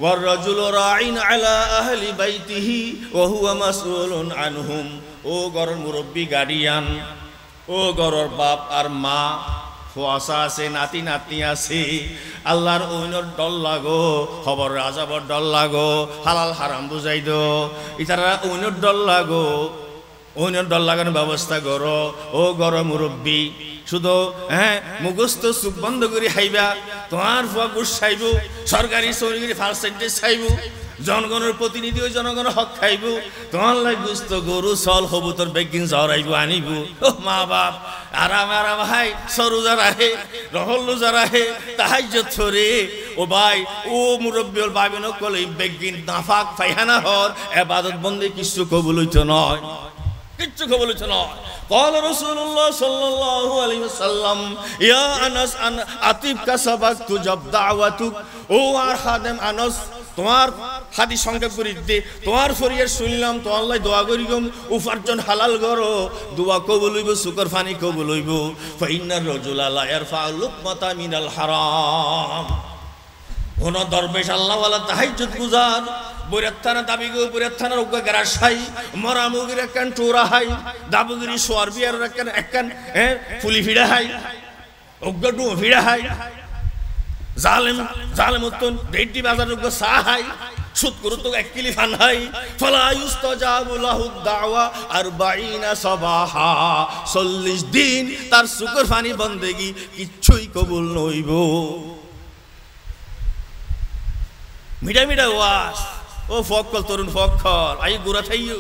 والرجل راع على أهل بيته وهو مسؤول عنهم। ও ঘরের মুরব্বী গার্ডিয়ান, ও ঘরের বাপ আর মা, ফুয়াশা আছে, নাতি নাতনি আছে, আল্লাহর ঐনর ডল লাগো, খবর রাজাবর ডল লাগো, হালাল হারাম বুঝাই দো, ইতারা ঐনর ডল লাগো, ঐনর ডল লাগানোর ব্যবস্থা করো। ও ঘরের মুরব্বী শুধু হ্যাঁ মুখস্থ চুপ বন্ধ করে খাইবা, তোমার ফুয়া গুড় খাইব, সরকারি চৌরি ফার্সেন্টেজ খাইব, জনগণের প্রতিনিধি ওই জনগণের হক খাইব, তোমার লাই গুস্ত গরু চল হবুতর বেগিন জড়াইব আনিব। ও মা বাপ আরাম আরাম হাই সরুজা রাহে রহল্লুজা রাহে তাহাজ্জুদ ছরে। ও ভাই ও মুরব্বী ভাবেন কলে বেগিন নাফাক পায়খানা হর ইবাদত বন্দী কিছু কবুল হইতো নয়, কিচ্ছু কবুল হইতো নয়। قال رسول الله صلى الله عليه وسلم يا انس ان اتيبك سبقت جب دعوتك। ও আর খাদেম আনস, তোমার হাদিস সংক্ষেপ করে দে, তোমার ফরিয়াদ শুনলাম, তো আল্লাহ দোয়া করিগম উপার্জন হালাল করো, দোয়া কবুল হইব, শুকর ফানি কবুল হইব। ফাইন্নার রাজুলা লা ইয়ারফাউ লুকমাতা মিনাল হারাম। কোন দরবেশ আল্লাহওয়ালা তাহাজ্জুদ গুজার বৈরাত্থানা দাবিগো বৈরাত্থানার উগ্গা গেরাশাই মরামুগির একখান টোরা হাই দাবুগিরি সোয়ার বিয়ার একখান ফুলি ফিড়া হাই উগ্গা ডু ফিড়া হাই জালেম জালেম উত্তন দেড়টি বাজার উগ্গা সা হাই সুদ করুত এক কিলি ফান হাই ফালা ইউস্তাজাবু লাহু দাওয়া 40 সাবাহা 40 দিন তার শুকর ফানি বন্দেগি কিচ্ছুই কবুল নইব। মিডা মিডা ওয়াস ও ফক্কল তরুণ ফক্কল আই গুড়া থাইও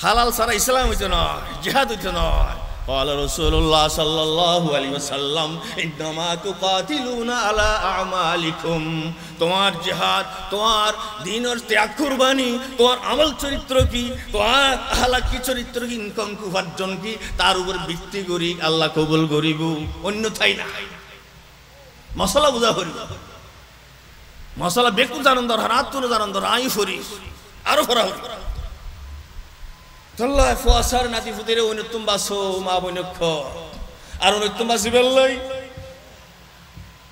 হালাল সারা ইসলাম হইতো নয়, জিহাদ হইতো নয়। قال رسول الله صلى الله عليه وسلم انما تقاتلون على اعمالكم। তোমার জিহাদ, তোমার দ্বীনের ত্যাগ কুরবানি, তোমার আমল চরিত্র কি, তোমার আখলাক কি চরিত্র কি, ইনকাম কি, উপার্জন কি, তার উপর ভিত্তি করি আল্লাহ কবুল করিব, অন্যথায় না। মশলা বুঝা করিব, মশলা বেকু জানন দরকার, আত্মন জানন দরকার, আই ফরি আরো ফরা হরি তল্লা ফুয়াসার নাতি ফুতিরে অনিতুম বাসো মা বৈনক্ষ আর অনিতুম বাসি বেললাই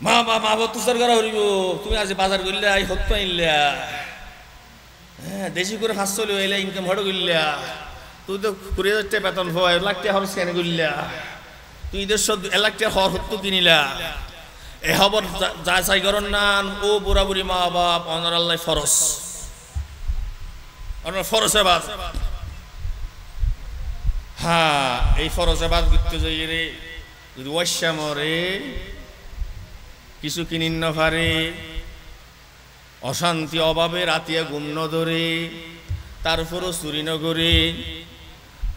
মা মা মা তুষার করা হরিব। তুমি আজ বাজার করলে আই হত্যা ইল্লা হ্যাঁ দেশি করে 500 লইলা ইনকাম হড় গইল্লা, তুই তো 20,000 টাকা বেতন হয়, 1 লাখ টাকা খরচ কেন গইল্লা, তুই 1.5 লাখ টাকা হত্তু কিনিলা। এ খবর যা চাই করন না ও বুড়া বুড়ি মা বাপ অনার আল্লাহ ফরজ, অনার ফরজ এবার হ্যাঁ এই ফরজ এবার করতে যাই রে যদি ওয়াশা মরে কিছু কিনিন না পারে, অশান্তি অভাবে রাতিয়া ঘুম ন ধরে, তারপরও চুরি ন করে,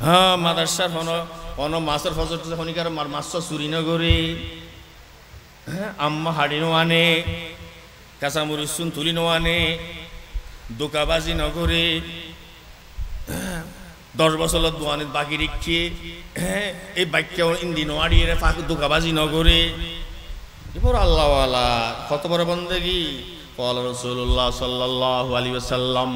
হ্যাঁ মাদার্সার হন মাছের ফজর শনিকার মাছ চুরি ন করে, আম্মা হাড়ি নো আনে, কাঁচামরিচ চুন তুলি নো আনে, দোকাবাজি নগরে, 10 বছর দোয়ানে বাকি রেখে এই বাক্য ইন্দি নোয়াড়িয়ে দোকাবাজি নগরে, এবার আল্লাহওয়ালা কত বড় বন্দেগী। قال رسول الله صلى الله عليه وسلم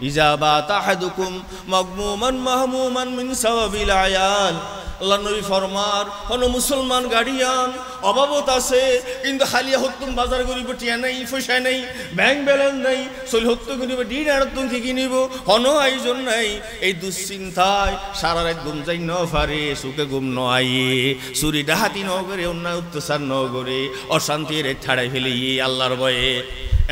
إذا بات أحدكم مغموما مهموما من سبب العيال আল্লাহ নবী ফরমার কোন মুসলমান গার্ডিয়ান অভাবত আছে কিন্তু হালিয়া হত্যুম বাজার করিব টিয়া নাই পয়সা নাই ব্যাংক ব্যালেন্স নাই সল হত্য করিব ডিন আর তুম কি কিনিব হন আয়োজন নাই এই দুশ্চিন্তায় সারা রাত ঘুম যাই ন পারে সুখে ঘুম ন আইয়ে চুরি ডাহাতি ন করে অন্যায় অত্যাচার ন করে অশান্তির ছাড়াই ফেলে আল্লাহর ভয়ে।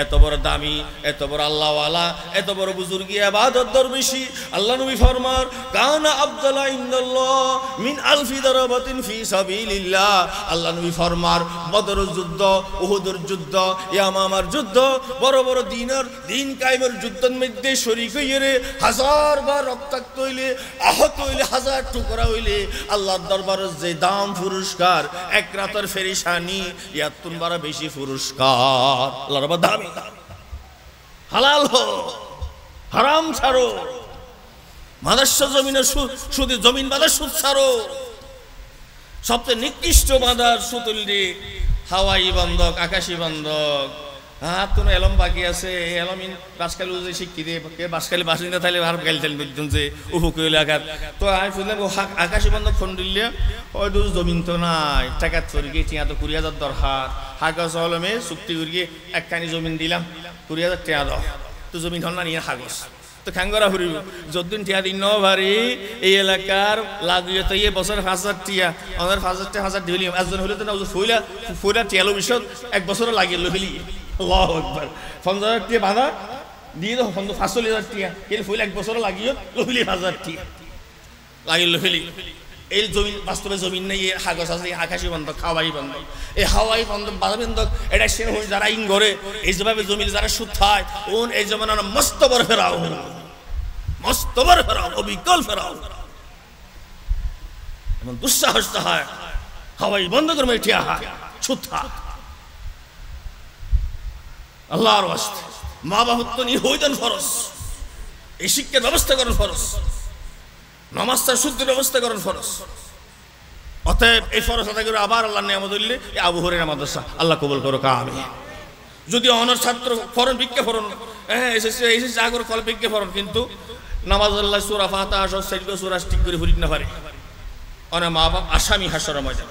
এত বড় দামি, এত বড় আল্লাহওয়ালা, এত বড় বুজুর্গি ইবাদত দরবেশি আল্লাহ নবী ফরমার কানা আফদালা ইনদাল্লাহ মিন আলফি দারাবাতিন ফি সাবিলিল্লাহ। আল্লাহ নবী ফরমার বদরের যুদ্ধ, উহুদের যুদ্ধ, ইয়ামামার যুদ্ধ, বড় বড় দিন কায়েমের যুদ্ধের মধ্যে শরীক হইরে হাজার বার রক্তাক্ত হইলে, আহত হইলে, হাজার টুকরা হইলে আল্লাহর দরবারে যে দাম পুরস্কার, এক রাতের ফেরেশানি ইয়াতুন বারা বেশি পুরস্কার। আল্লাহর দাম হালাল হো, হারাম ছাড়ো, মাদার্সা জমিনের সুদে জমিন বাঁধার সুদ ছাড়ো। সবচেয়ে নিকৃষ্ট বাঁধার সুতুল্লি হাওয়াই বন্ধক, আকাশী বন্ধক। হ্যাঁ তো এলম বাকি আছে, এলমিন বাসকালি যে শিক্ষি দিয়ে বাসকালি বাসিন্দা থাকলে আর গাইল তেল বুঝছেন যে উপকূল আঘাত তো আমি বুঝলাম আকাশী বন্ধক ফোন দিলে ওই দু জমিন তো নাই, টাকা চুরি গিয়ে টিয়া তো 20,000 দরকার, কাগজ হলমে চুক্তি করিয়ে একখানি জমিন দিলাম 20,000 টাকা দাও, তো জমিন হল না নিয়ে কাগজ তো খাঙ্গরা ফুরিব যতদিন টিয়া দিন ন ভারি এই এলাকার লাগিয়ে তো এই বছর 5,000 টিয়া আমাদের 5,000 দিলি একজন হলে তো না ফুলা টিয়ালো বিষয় 1 বছর লাগিয়ে লহিলি। আল্লাহু আকবার। 50,000 টিয়া বাঁধা দিয়ে তো 45,000 টিয়া কিন্তু ফুল 1 বছর লাগিয়ে লহিলি 1,000 টিয়া লাগিয়ে লহিলি। এই জমিন বাস্তবে জমিন নেই, কাগজ আছে, আকাশী বন্ধক, হাওয়াই বন্ধক। এই হাওয়াই বন্ধক, বাধা বন্ধক এটা সে যারা ইন করে এই যেভাবে জমিন যারা সুদ খায় ওন এই জমানার মস্ত বড় ফেরাও, মস্ত বড় ফেরাও, অবিকল ফেরাও। এমন দুঃসাহস হয় হাওয়াই বন্ধ করে ঠিয়া হয় সুদ খায়। আল্লাহর ওয়াস্তে মা বাবা তো নিহৈদন ফরজ, এই শিক্ষার ব্যবস্থা করেন ফরজ, নামাজটা শুদ্ধের ব্যবস্থা করেন ফরজ। অতএব এই ফরজ আদায় করে আবার আল্লাহ নিয়ামত দিলে আবু হুরায়রা মাদ্রাসা আল্লাহ কবুল করো কামি। যদি অনার ছাত্র ফরন ভিক্ষা ফরন এসেছে আগর কল ভিক্ষা ফরন কিন্তু নামাজ আল্লাহ সূরা ফাতিহা সহ সাইডে সূরা ঠিক করে ফুরিত না পারে অনেক মা বাপ আসামি হাসর ময়দান।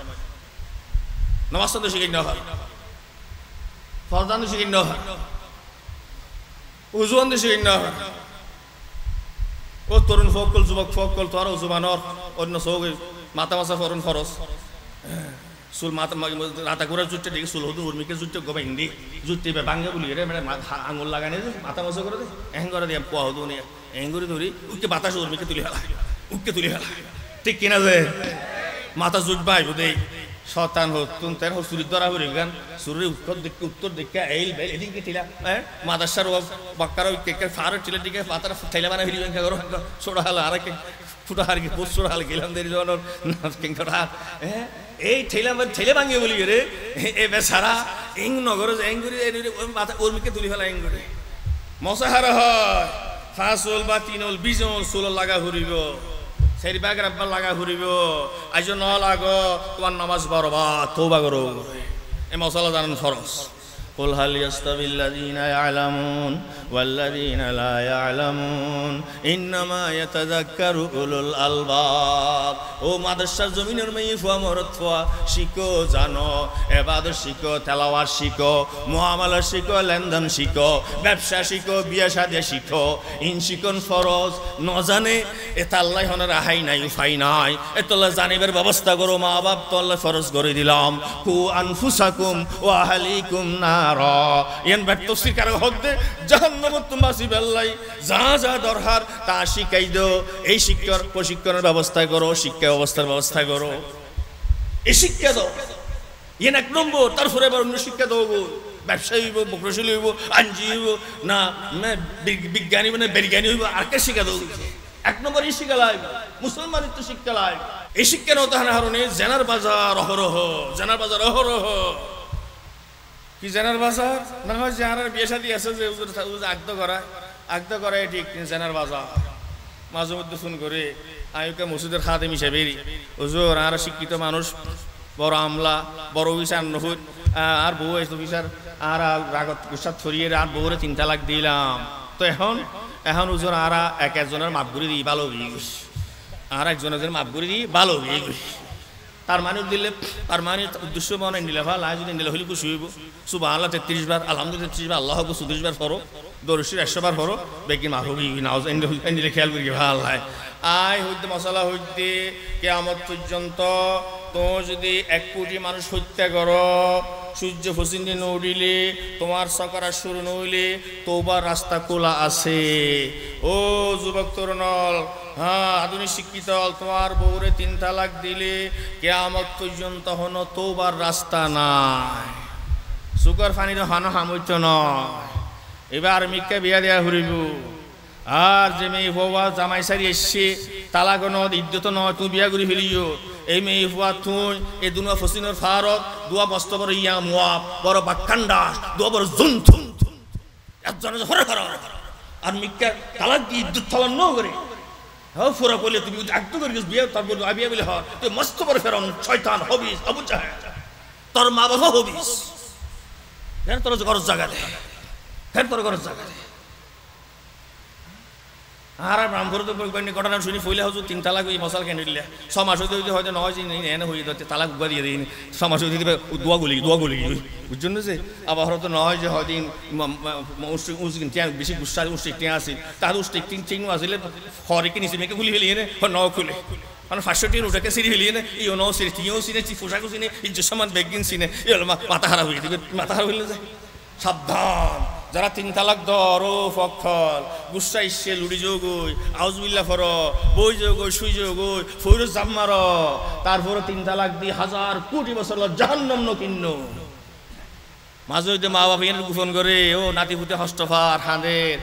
নামাজটা তো শিখে না হয়, ফরদান তো শিখে না হয়, উজুয়ান তো শিখে না হয়। ও তরুণ ফকল, যুবক ফকল, তোর জুবানর অন্য সৌগে মাথা মাথা ফরন ফরস চুল মাথা রাতা ঘোরার জুটটা দেখে চুল হতো উর্মিকে জুটতে গোবা হিন্দি জুটতে বাঙ্গা বলি রে মানে আঙুল লাগানি মাথা মাথা করে দে এহেং করে দিয়ে পোয়া হতো নিয়ে এহেং করে ধরি উঠকে বাতাস উর্মিকে তুলি ফেলা, উঠকে তুলি ফেলা। ঠিক কিনা যে মাথা জুট বাই বোধ শতান হতুন তার চুরির ধরা হয়ে গান চুরির উত্তর দেখে এইল বেল এদিকে টিলা মাদাসার বাক্কার ফার টিলের দিকে পাতার ঠেলা বানা ফিরি করো ছোড়া হাল আর ফুটা হার গিয়ে পোস্ট ছোড়া হাল গেলাম দেরি জনের এই ঠেলে ভাঙিয়ে বলি রে এ বেচারা এং নগর এং করে মাথা উর্মিকে তুলি ফেলা এং করে মশাহারা হয় 5 ওল বা 3 ওল 20 ওল চুল লাগা ঘুরিব সেই ব্যাগ রাব্বা লাগা ঘুরিব আজ ন লাগ তোমার নামাজ বরবাদ তওবা করো। এই মশলা জানেন ফরজ। قل هل يستوي الذين يعلمون والذين لا يعلمون إنما يتذكر أولو الألباب। ও মাদ্রাসার জমিনের মেয়ে ফুয়া মরদ ফুয়া শিখো, জানো, ইবাদত শিখো, তেলাওয়াত শিখো, মুআমালা শিখো, লেনদেন শিখো, ব্যবসা শিখো, বিয়া শাদী শিখো। ইন শিখন ফরজ ন জানে এটা আল্লাহ হন রাহাই নাই, উপায় নাই। এতলা জানিবার ব্যবস্থা করো। মা বাপ তো আল্লাহ ফরজ করে দিলাম কু আনফুসাকুম ওয়া আহলিকুম না ইয়ান ব্যর্থসির কারো হদ্দে জাহান্নামত তুমাসি বেল্লাই যা যা দরকার তা শিখাই দাও। এই শিক্ষার প্রশিক্ষণের ব্যবস্থা করো, শিক্ষা ব্যবস্থার ব্যবস্থা করো, এই শিক্ষা দাও। ইয়ান 1 নম্বর। তারপরে আবার অন্য শিক্ষা দাও। ব্যবসায়ী হইব, প্রকৌশলী হইব, আইনজীবী হইব না বিজ্ঞানী মানে বিজ্ঞানী হইব, আর কে শিক্ষা দাও? 1 নম্বর এই শিক্ষা লাগবে। মুসলমানিত্ব শিক্ষা লাগবে। এই শিক্ষা নয় তাহার হারণে জেনার বাজার অহরহ, জেনার বাজার অহরহ। কি জেনার বাজার না হয় যারা বিয়ে শাদী আছে যে আগদ করায় ঠিক জেনার বাজার। মাঝে মধ্যে ফোন করে আয়ুকা মসজিদের খাদেম হিসেবে হুজুর আর শিক্ষিত মানুষ বড় আমলা বড় অফিসার নহর আর বউ অফিসার আর রাগত গুসাদ ছড়িয়ে আর বউরে 3 তালাক দিলাম তো এখন ওজন আর একজনের মাপ করে দিই ভালো হয়ে গেছে আর একজনের মাপ করে দিই ভালো হয়ে গেছে তার মানে দিলে তার মানে উদ্দেশ্য মনে নিলে ভালো যদি নিলে হইলে খুশি হইব সুবহানাল্লাহ 33 বার আলহামদুলিল্লাহ 33 বার আল্লাহ 34 বার পড়ো দরুদ 100 বার পড়ো বেকি মাফ হবি নাওজ নিলে খেয়াল করি ভালো হয় আয় হইতে মশলা হইতে কিয়ামত পর্যন্ত তো যদি 1 কোটি মানুষ হত্যা করো সূর্য ফসিনে নড়িলে তোমার সকারা শুরু নইলে তওবার রাস্তা খোলা আছে ও যুবক তরুণল হ্যাঁ আধুনিক শিক্ষিত তোমার বউরে 3 তালাক দিলে কিয়ামত পর্যন্ত হনো তওবার রাস্তা নাই সুগার পানির হানো হামইত নয় এবার মিক্কা বিয়া দেয়া হইব আর যে মেয়ে হওয়া জামাই সারি এসছে তালাক নদ ইদ্যত নয় তুই বিয়া করে ফেলিও এই মেয়ে হওয়া তুই এই দুনিয়া ফসিনের ফারত দুয়া বস্ত বড় ইয়া মুয়াব বড় বাক্কান্ডা দুয়া বড় জন্তু একজনের হরে কর আর মিক্কা তালাক দিয়ে ইদ্যত তালাক ন করে হ্যাঁ ফুরা বলে তুমি একদম করে বিয়ে তারপর বিয়া বলে হয় তুই মস্ত বড় ফেরন শয়তান হবিস আবু জাহেল তোর মা বাবা হবিস কেন তোর ঘর জায়গা দে কেন তোর ঘর জায়গা দে আর ব্রাহ্মণ তো ঘটনা শুনি ফইলে হজু 3 তালাক ওই মশাল কেন দিলে 6 মাস হইতে হয়তো নয় যে এনে হয়ে যাচ্ছে তালাক উগা দিয়ে দিন 6 মাস হইতে দিবে দোয়া গলি বুঝছেন না যে আবার হয়তো নয় যে হয়তো বেশি গুসার উষ্টিক টিয়া আছে তার উষ্টিক টিং আসলে হরেকে নিচে মেয়েকে খুলি ফেলি এনে ন খুলে মানে 500 টিন ওটাকে সিঁড়ি ফেলি এনে এই ন সিঁড়ি টিও সিনে পোশাকও সিনে ইজ্জত সমান বেগিন সিনে এই মাথা খারাপ হয়ে দিবে মাথা খারাপ হইলে যায় সাবধান যারা 3 তালাক ধরো ফখল গুসা ইসে লুড়ি যোগই আউজবিল্লা ফর বই যোগই সুই যোগই ফৈরজ জাম মার তারপরে 3 তালাক দিয়ে 1000 কোটি বছর জাহান্নাম নকিন্ন মাঝে হইতে মা বাবা এনে গোপন করে ও নাতি পুতে হস্তফার হাঁদের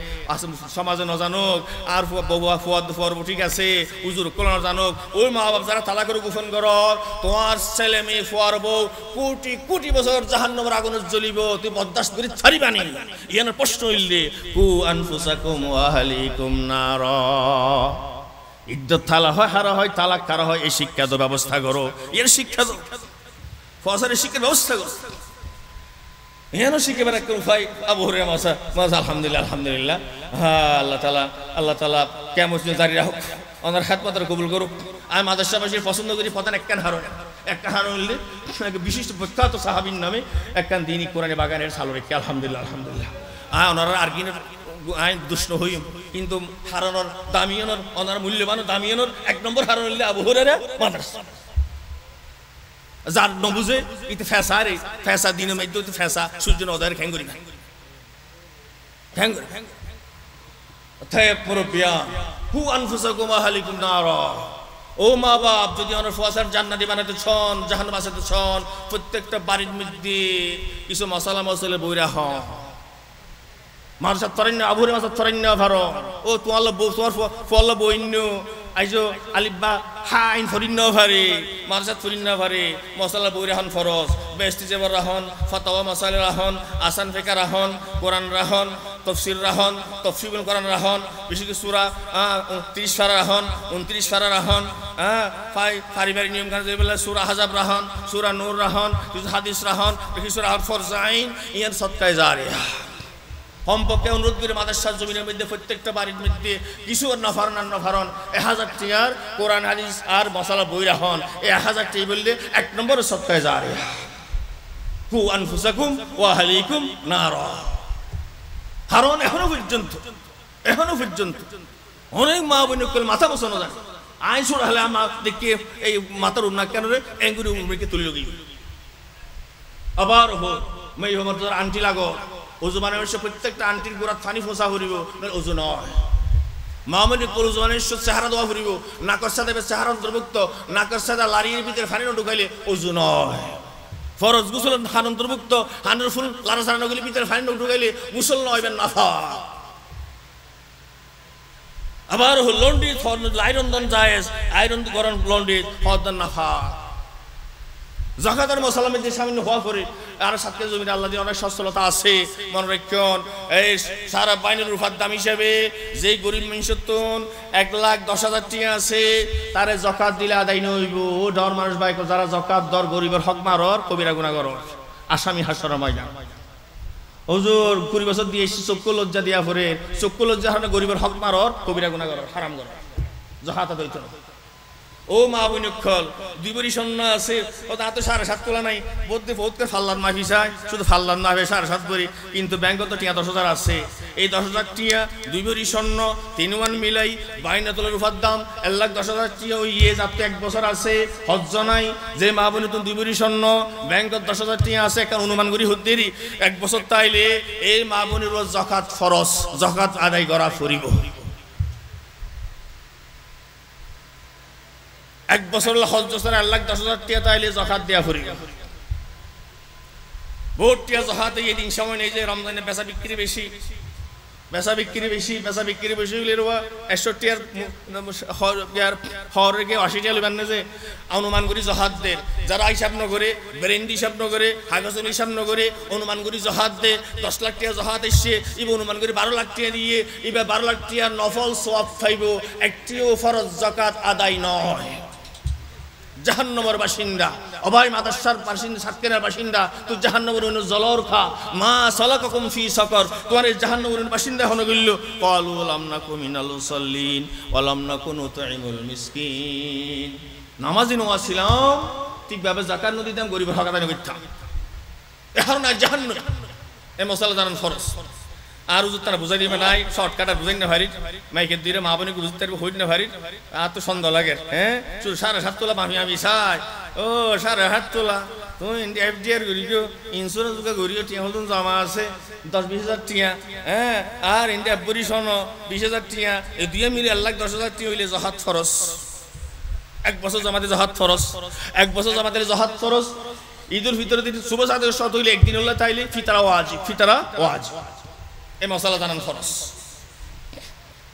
সমাজে নজানুক আর বউয়া ফুয়াদ ফুয়ার ঠিক আছে উজুর কোলা নজানুক ওই মা বাবা যারা তালাক করে গোপন কর তোমার ছেলে মেয়ে ফুয়ার বউ কোটি কোটি বছর জাহান্নামের আগুনে জ্বলিব তুই বরদাস্ত করে ছাড়িবানি ইয়ানের প্রশ্ন হইলে কু আনফুসাকুম ওয়া আহলিকুম নার ইদ্যত তালাক হয় হারা হয় তালাক কারা হয় এই শিক্ষা তো ব্যবস্থা করো এর শিক্ষা তো ফজরের শিক্ষার ব্যবস্থা করো এখানে শিখে বেড়া কেউ ভাই আবু হুরায়রা মাসা আলহামদুলিল্লাহ হ্যাঁ আল্লাহ তাআলা কিয়ামত জারি রাখুক ওনার খাদমতের কবুল করুক আমি মাদ্রাসাবাসীর পছন্দ করি প্রধান একটা হারণ হইলে বিশিষ্ট প্রখ্যাত সাহাবীর নামে একখান দিনই কোরআনে বাগানের সালো রেখে আলহামদুলিল্লাহ ওনারা আর কিনের আইন দুষ্ট হই কিন্তু হারানোর দামিয়ানোর ওনার মূল্যবান দামিয়ানোর 1 নম্বর হারণ হইলে আবু হুরায়রা মাদ্রাসা যার নবুঝে ইতে ফেসা দিনের মধ্যে ফেসা সূর্য নদয়ের খ্যাঙ্গুরি হু আনফুসাকুম ওয়া আহলিকুম নার ও মা বাপ যদি আমার ফুয়াসার জান্নাতি বানাতে ছন জাহান্নাম বাঁচাতে ছন প্রত্যেকটা বাড়ির মধ্যে কিছু মশলা বইরা হন মানুষের তরণ্য আবুরে মাছের তরণ্য ভারো ও তোমার ফল বইন্য আইজো আলিব্বা হাইন ফরিন্য ভারে মারসাত ফরিন্য ভারে মশলা বই রাহন ফরজ বেস্তি জেবর রাহন ফাতাওয়া মাসালে রাহন আসান ফেকা রাহন কোরআন রাহন তফসির রাহন তফসিরুল কোরআন রাহন বিশেষ সূরা 30 ফারা রাহন 29 ফারা রাহন পারিবারিক নিয়ম কানুন যেগুলো সূরা হাজাব রাহন সূরা নূর রাহন হাদিস রাহন বিশেষ সূরা ফরজ আইন ইয়ার সদকায়ে জারিয়া কমপক্ষে অনুরোধ করে মাদ্রাসার জমিনের মধ্যে প্রত্যেকটা বাড়ির মধ্যে কিছু নফারন 1000 টিয়ার কোরআন হাদিস আর মশলা বই রাখুন 1000 টি বললে 1 নম্বর সদকায়ে জারিয়া কু আনফুসাকুম ওয়া আহলিকুম নার কারণ এখনো পর্যন্ত অনেক মা বোনকে মাথা বসানো যায় আইসুর হলে আমার দেখে এই মাথার উন্না কেন রে এঙ্গুরি উমরিকে তুলিল গিয়ে আবার মেয়ে আমার আন্টি লাগো ওজুমানের প্রত্যেকটা আন্টির গোড়াত পানি ফোসা ফুরিব ওজু নয় মামনি ওজুমানের চেহারা দেওয়া ফুরিব নাকর সাথে চেহারা অন্তর্ভুক্ত নাকর সাথে লারির ভিতরে ফানি ঢুকাইলে ওজু নয় ফরজ গুসল খান অন্তর্ভুক্ত হানের ফুল লারা সারা নগলি ভিতরে ফানি ঢুকাইলে গুসল নয় নাফা আবার লন্ডি আইরন দন জায়েজ আইরন গরম লন্ডি হদন নাফা জাকাতের মশলা মধ্যে সামান্য হওয়া করে আর 7 কেজি জমিতে আল্লাহ দিয়ে অনেক সচ্ছলতা আছে মনে রাখুন। এই সারা বাইনের রূপার দাম হিসাবে যেই গরিব মানুষত্বন 1,10,000 টাকা আছে তারে জাকাত দিলে আদায় নইব। ডর মানুষ ভাই যারা জাকাত দর গরিবের হক মারর কবিরা গুনাহ করর আসামি হাসর ময়দান। হুজুর 20 বছর দিয়ে চক্ষু লজ্জা দিয়া পরে চক্ষু লজ্জা হারানো গরিবের হক মারর কবিরা গুনাহ করর হারাম করর জাকাত আদায় হইতো না। ও মা বইনক্ষল 2 ভরি স্বর্ণ আছে ও তা তো 7.5 তোলা নাই বলতে বহুত করে ফাল্লার মাফি চায় শুধু ফাল্লার না হবে 7.5 ভরি কিন্তু ব্যাংকে তো টিয়া 10,000 আছে। এই 10,000 টিয়া 2 ভরি স্বর্ণ 3 ওয়ান মিলাই বাইনা তোলার রূপার দাম 1,10,000 টিয়া ওই যাতে 1 বছর আছে হজ্জ নাই যে মা বোন তুমি 2 ভরি স্বর্ণ ব্যাংকে 10,000 টিয়া আছে একটা অনুমান করি হদ্দেরি 1 বছর তাইলে এই মা বোনের যাকাত ফরজ যাকাত আদায় করা ফরিব। 1 বছর হজ্জ ছাড়া 1,10,000 টাকা তাইলে যাকাত দেয়া ফরি। বহুত টাকা যাকাতে এই দিন সময় নেই যে রমজানে বেচা বিক্রি বেশি হইলে 100 টাকার হরে কে 80 টাকা লইবেন না যে অনুমান করি যাকাত দে। যারা হিসাব ন করে ব্রেন্ডি হিসাব ন করে হাগাজন হিসাব ন করে অনুমান করি যাকাত দে 10 লাখ টাকা যাকাত এসে ইবে অনুমান করি 12 লাখ টাকা দিয়ে ইবে 12 লাখ টাকা নফল সওয়াব পাইব একটিও ফরজ যাকাত আদায় নয়। জাহান্নামের বাসিন্দা অভয় মাদাসার বাসিন্দা সাতকেরার বাসিন্দা তুই জাহান্নামের জলর খা মা সালাকাকুম ফি সাকার তোমার এই জাহান্নামের বাসিন্দা হন গইল ক্বালু লাম নাকু মিনাল মুসাল্লিন ওয়া লাম নাকু নুতঈমুল মিসকিন। নামাজি নওয়াছিলাম ঠিকভাবে যাকাত ন দিতাম গরিবের হক আদায় করতাম এখন না জাহান্নাম এই মশলা জানান ফরজ। আর হুজুর তারা বুঝাই দিবে নাই শর্টকাট বুঝাই না ভারি মাইকের দিলে মা বোনকে বুঝতে পারবে হইল না ভারি আর তো সন্দেহ লাগে। হ্যাঁ 7.5 তোলা আমি চাই ও 7.5 তোলা তুমি FDR ঘুরিও ইন্স্যুরেন্স ঘুরিও টিয়া হল জমা আছে 10-20 হাজার টিয়া। হ্যাঁ আর ইন্ডিয়া বরি শোনো 20,000 টিয়া এই 2 মিলে 1,10,000 টিয়া হইলে জাকাত ফরজ। 1 বছর জমাতে জাকাত ফরজ 1 বছর জমাতে জাকাত ফরজ। ঈদুল ফিতরের দিন শুভ সাদের শত হইলে একদিন হলে তাইলে ফিতরা ওয়াজিব এই মশলা জানান ফরজ।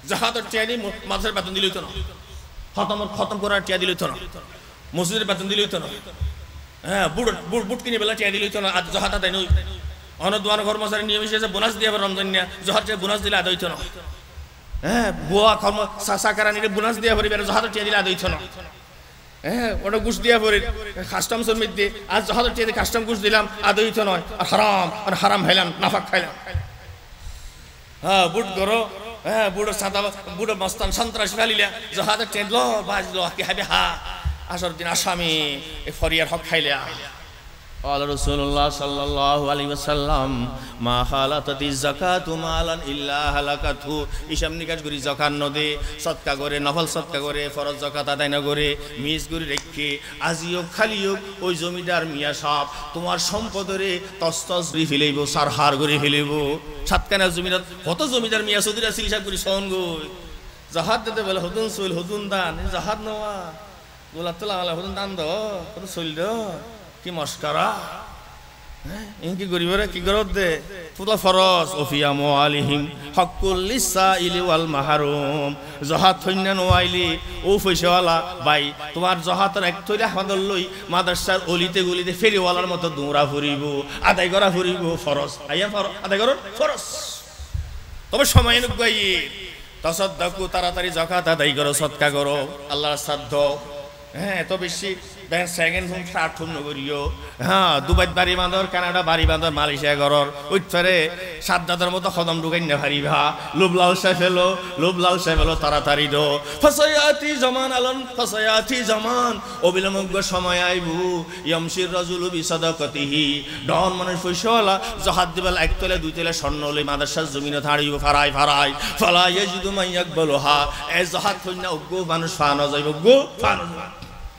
জাকাতের টিয়া দিয়ে মাদ্রাসার বেতন দিলে হইতো না খতম করার টিয়া দিলে হইতো না মসজিদের বেতন দিলে হইতো না। হ্যাঁ বুট কিনে বেলা টিয়া দিলে হইতো না। আজ জাকাত আদায় নই অনদোয়ান কর্মচারী নিয়ম হিসেবে বোনাস দিয়ে আবার রমজান নিয়ে জাকাত বোনাস দিলে আদায় হইতো না। হ্যাঁ বুয়া কর্ম সাকারানিরে বোনাস দিয়ে পরে জাকাতের টিয়া দিলে আদায় হইতো না। হ্যাঁ ওটা ঘুষ দিয়া পরে কাস্টমসের মধ্যে আজ জাকাতের টিয়া দিয়ে কাস্টম ঘুষ দিলাম আদায় হইতো নয় আর হারাম খাইলাম নাফাক খাইলাম। হ্যাঁ বুট করো হ্যাঁ বুড়ো সাদা বুড়ো মস্তান সন্ত্রাসী ফেলিলা জাহাজের ট্রেন লো বাজলো কি হবে হা আসর দিন আসামি এ ফরিয়ার হক খাইলা। قال رسول الله صلى الله عليه وسلم ما خالطت الزكاة مالا إلا هلكته হিসাব নিকাশ করি যাকাত নদে সদকা করে নফল সদকা করে ফরজ যাকাত আদায় না করে মিস করে রেখে আজিও খালিও ওই জমিদার মিয়া সাহেব তোমার সম্পদরে তস্তস করে ফেলেইব সারহার করে ফেলেইব। সাতখানা জমিদার কত জমিদার মিয়া সৌদিরা হিসাব করি সন গো জাহাত দিতে বলে হুদুন সইল হুদুন দান জাহাত নেওয়া গোলাতুল্লাহ হুদুন দান দো হুদুন সইল দো কি মস্কারা। ইনকি গরিবরা কি গরত দে পুরা ফরজ ওফিয়া মুআলিহিম হকুল লিসাইলি ওয়াল মাহরুম জাহাত হইনা নওয়াইলি ও পয়সাওয়ালা ভাই তোমার জাহাতের এক তৈরি আমাদের লই মাদ্রাসার অলিতে গলিতে ফেরিওয়ালার মতো দৌড়া ফুরিব আদায় করা ফুরিব ফরজ আইয়া ফরজ আদায় করো ফরজ। তবে সময় অনুযায়ী তাসাদদাকু তাড়াতাড়ি যাকাত আদায় করো সদকা করো আল্লাহর শ্রাদ্ধ। হ্যাঁ এত বেশি সেকেন্ড হোম শার্ট হোম নগরীয়। হ্যাঁ দুবাই বাড়ি বাঁধর কানাডা বাড়ি বাঁধর মালয়েশিয়া ঘরর ওইটারে সাদ্দাতের মতো কদম ঢুকাই না পারিবা। লোভ লালসা ফেলো তাড়াতাড়ি দো ফাসায়াতি জামান অবিলম্ব সময় আইবু ইয়ামশির রাজুলু বিসাদাকাতিহি ডন মানুষ পয়সাওয়ালা জাহাত দিবাল 1 তলে 2 তলে স্বর্ণ লই মাদ্রাসার জমিনে থাড়িব ফারাই ফালা ইয়াজিদু মান ইয়াকবালুহা এ জাহাত হইনা উগ্গো মানুষ ফানো যাইব গো ফানো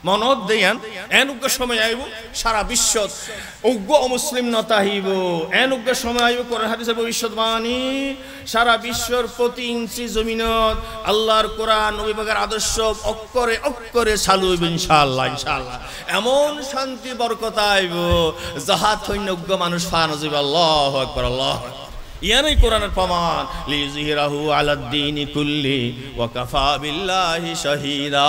মনত দেয়ান এনুগ্য সময় আইব সারা বিশ্ব উগ্র অমুসলিম নতাহিব এনুগ্য সময় আইব কোরআন হাদিসের ভবিষ্যৎবাণী সারা বিশ্বর প্রতি ইঞ্চি জমিনত আল্লাহর কোরআন নবী পাকের আদর্শ অক্ষরে চালু হইব ইনশাআল্লাহ এমন শান্তি বরকত আইব জাহাত হইন উগ্র মানুষ ফান যাইব। আল্লাহু আকবার আল্লাহ ইয়ানই কোরআনের প্রমাণ লিযহিরাহু আলাদ-দীনি কুল্লি ওয়া কাফা বিল্লাহি শাহীদা।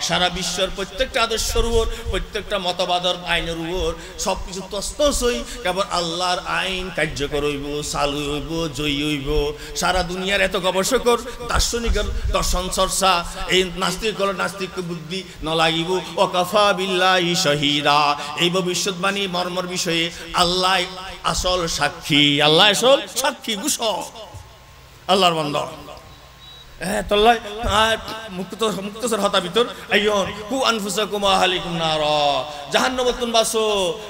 সারা বিশ্বের প্রত্যেকটা আদর্শের উপর, প্রত্যেকটা মতবাদের আইনের উপর সবকিছু তস্তস হই কেবল আল্লাহর আইন কার্যকর হইব, চালু হইব, জয়ী হইব। সারা দুনিয়ার এত গবেষকর দার্শনিকের দর্শন চর্চা এই নাস্তিক বুদ্ধি নলাগিব। ওয়া কাফা বিল্লাহি শাহীদা। এই ভবিষ্যৎবাণী মর্মর বিষয়ে আল্লাহ আসল সাক্ষী, আল্লাহ আসল সাক্ষী ঘোষক। আল্লাহর বান্দা তল্লাই মুক্তসর হতা ভিতর আইয়ন কু আনফুসাকুম ওয়া আহলিকুম নার। জাহান্নামতুন বাসো,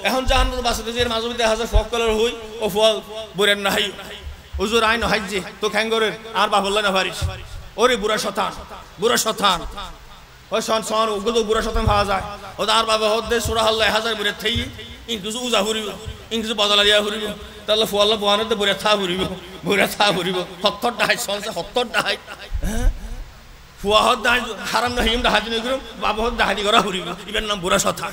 এখন জাহান্নাম বাসতে যে মাঝে দেখা যায় ফক কলার হই ও ফল বইরেন না হাই হুজুর আইন হাইজি তো খ্যাঙ্গরের আর বাবুল্লাহ না পারিস। ওরে বুড়া শতান, বুড়া শতান ওই সন সন ওগুলো বুড়া শতান পাওয়া যায়। ও আর বাবা হদ্দে সুরা আল্লাহ 1000 বুড়ে থেই ইনকিছু উজা ফুরিব, ইনকিছু বদলা দিয়া ফুরিব, তাহলে ফুয়াল্লা বুয়ানোতে বুড়ে থা ফুরিব, বুড়ে থা ফুরিব। 70 ডাহাই চলছে, 70 ডাহাই। হ্যাঁ ফুয়া হদ ডাহাই হারাম না হিম ডাহাই নিগুম, বাবা হদ ডাহাই করা ফুরিব, ইবের নাম বুড়া শতা।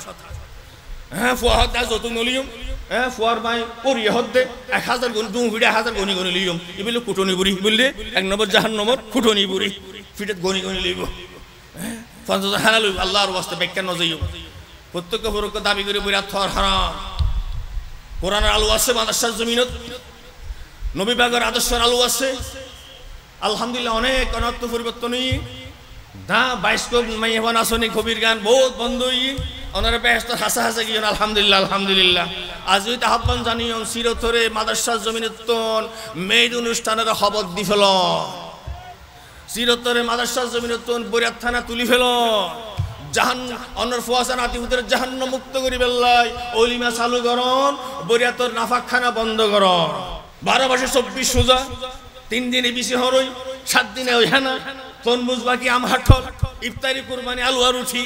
হ্যাঁ ফুয়া হদ ডাহাই যত নলিয়ম, হ্যাঁ ফুয়ার মাই পরি হদ্দে 1000 গুণ 1000 গনি গনি লিয়ম। ইবিলে কুটনি বুড়ি বললে 1 নম্বর জাহান্নামর কুটনি বুড়ি ফিটে গনি গনি লিব। হ্যাঁ 50 হানা লইব আল্লাহর ওয়াস্তে ব্যাখ্যা ন যাইও। প্রত্যেক ফরক দাবি করে বিরাট থর হারাম। কোরআনের আলো আছে মাদ্রাসার জমিনত, নবী পাকের আদর্শের আলো আছে। আলহামদুলিল্লাহ অনেক অনর্থ পরিবর্তনই দা 22 মাইয়াবান আসনি কবির গান বহুত বন্ধই ওনারা বেহেশত হাসা হাসা গিয়ে আলহামদুলিল্লাহ আলহামদুলিল্লাহ। আজ ওই আহ্বান জানিও চিরতরে মাদ্রাসার জমিনত মেদ অনুষ্ঠানের খবর দি ফেল, চিরতরে মাদ্রাসার জমিনত বরিয়াত থানা তুলি ফেল। জাহান অনর ফুয়াসান আতিহুদের জাহান্ন মুক্ত করি বেল্লাই অলিমা চালু করন, বরিয়াতর নাফাকখানা বন্ধ করন। 12 মাসে 24 সোজা, 3 দিনে বিশে হরই, 7 দিনে ওই হেনা তরমুজ বাকি আম হাঠল, ইফতারি কুরবানি আলু আর উঠি,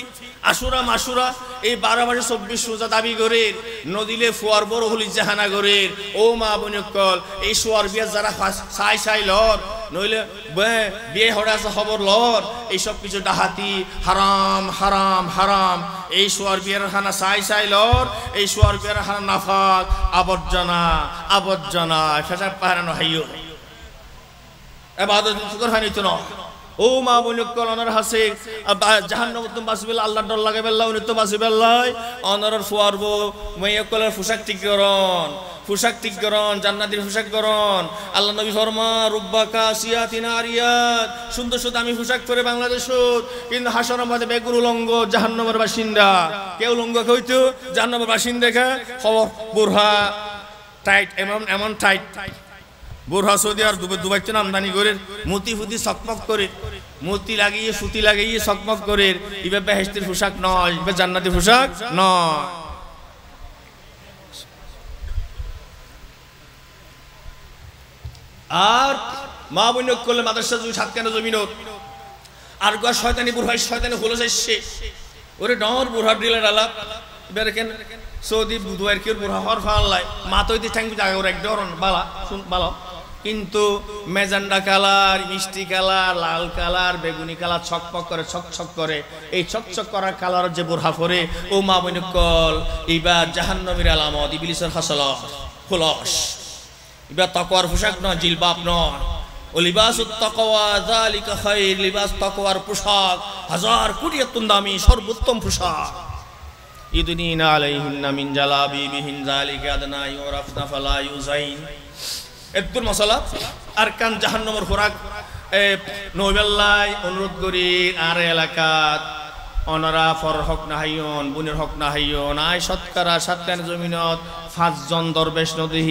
আশুরা মাসুরা। এই 12 মাসে 24 সোজা দাবি করে নদীলে ফুয়ার বড় হলি জাহানা করে। ও মা বনিকল এই সোয়ার বিয়া যারা চাই চাই লর নইলে বিয়ে হরে আছে খবর লর। এইসব কিছু ডাহাতি হারাম হারাম হারাম। এই সোয়ার বিয়ের খানা চাই চাই লর, এই সোয়ার বিয়ের খানা নাফাক আবর্জনা আবর্জনা ফেসা পাহারানো হাইও এবাদত শুকর হানিত ন। ও মা বনিকল অনার হাসে জাহান্নাম তুম বাসিবেল আল্লাহ ডর লাগে বেল্লা উনি তো বাসিবেল্লাই অনার ফুয়ারবো মেয়কলের পোশাক ঠিক করন, পোশাক ঠিক করন, জান্নাতের পোশাক করন। আল্লাহ নবী ফরমা রুব্বা কাসিয়াতিন আরিয়াত, সুন্দর সুন্দর আমি পোশাক পরে বাংলাদেশ কিন্তু হাসরের মধ্যে বেগুন উলঙ্গ জাহান্নামের বাসিন্দা। কেউ উলঙ্গ কইতো জাহান্নামের বাসিন্দা খা খবর বুরহা টাইট এমন এমন টাইট বুরহা সৌদি আর দুবাই তো আমদানি করে মতি ফুতি চকমক করে, মতি লাগিয়ে সুতি লাগিয়ে চকমক করে। ইবে বেহেশতের পোশাক নয়, ইবে জান্নাতি পোশাক নয়। আর মা বৈনক করলে মাদ্রাসা জমি 7 কেন জমিনত আর গা শয়তানি বুরহাই শয়তানি হলো যাচ্ছে ওরে ডর বুরহা ডিলার আলাপ। এবারে কেন সৌদি দুবাইয়ের কেউ বুরহা হর ফাল্লাই মাতইতে ঠ্যাংবি জায়গা ওর এক ডরন বালা শুন বালা। কিন্তু মেজান্ডা কালার, মিষ্টি কালার, লাল কালার, বেগুনি কালার ছকপক করে ছকছক করে। এই ছকছক করা কালার যে বোরহা পরে ও মা বনিকল এইবার জাহান্নামের আলামত, ইবলিসের হাসলত খুলস। এবার তাকওয়ার পোশাক নয়, জিলবাব নয়। ও লিবাসুত তাকওয়া যালিকা খায়র, লিবাস তাকওয়ার পোশাক 1000 কোটি দামি সর্বোত্তম পোশাক। ইদনিনা আলাইহিন্না মিন জালাবিবিহিন যালিকা আদনা ইউরাফনা ফালা ইউজাইন। এদুর মশলা আর কান জাহান্নামের খোরাক নইবেল্লাই অনুরোধ করি আর এলাকাত অনারা ফর হক না হাইয়ন, বুনের হক না হাইয়ন। আয় শতকরা 7 জমিনত 5 জন দরবেশ নদী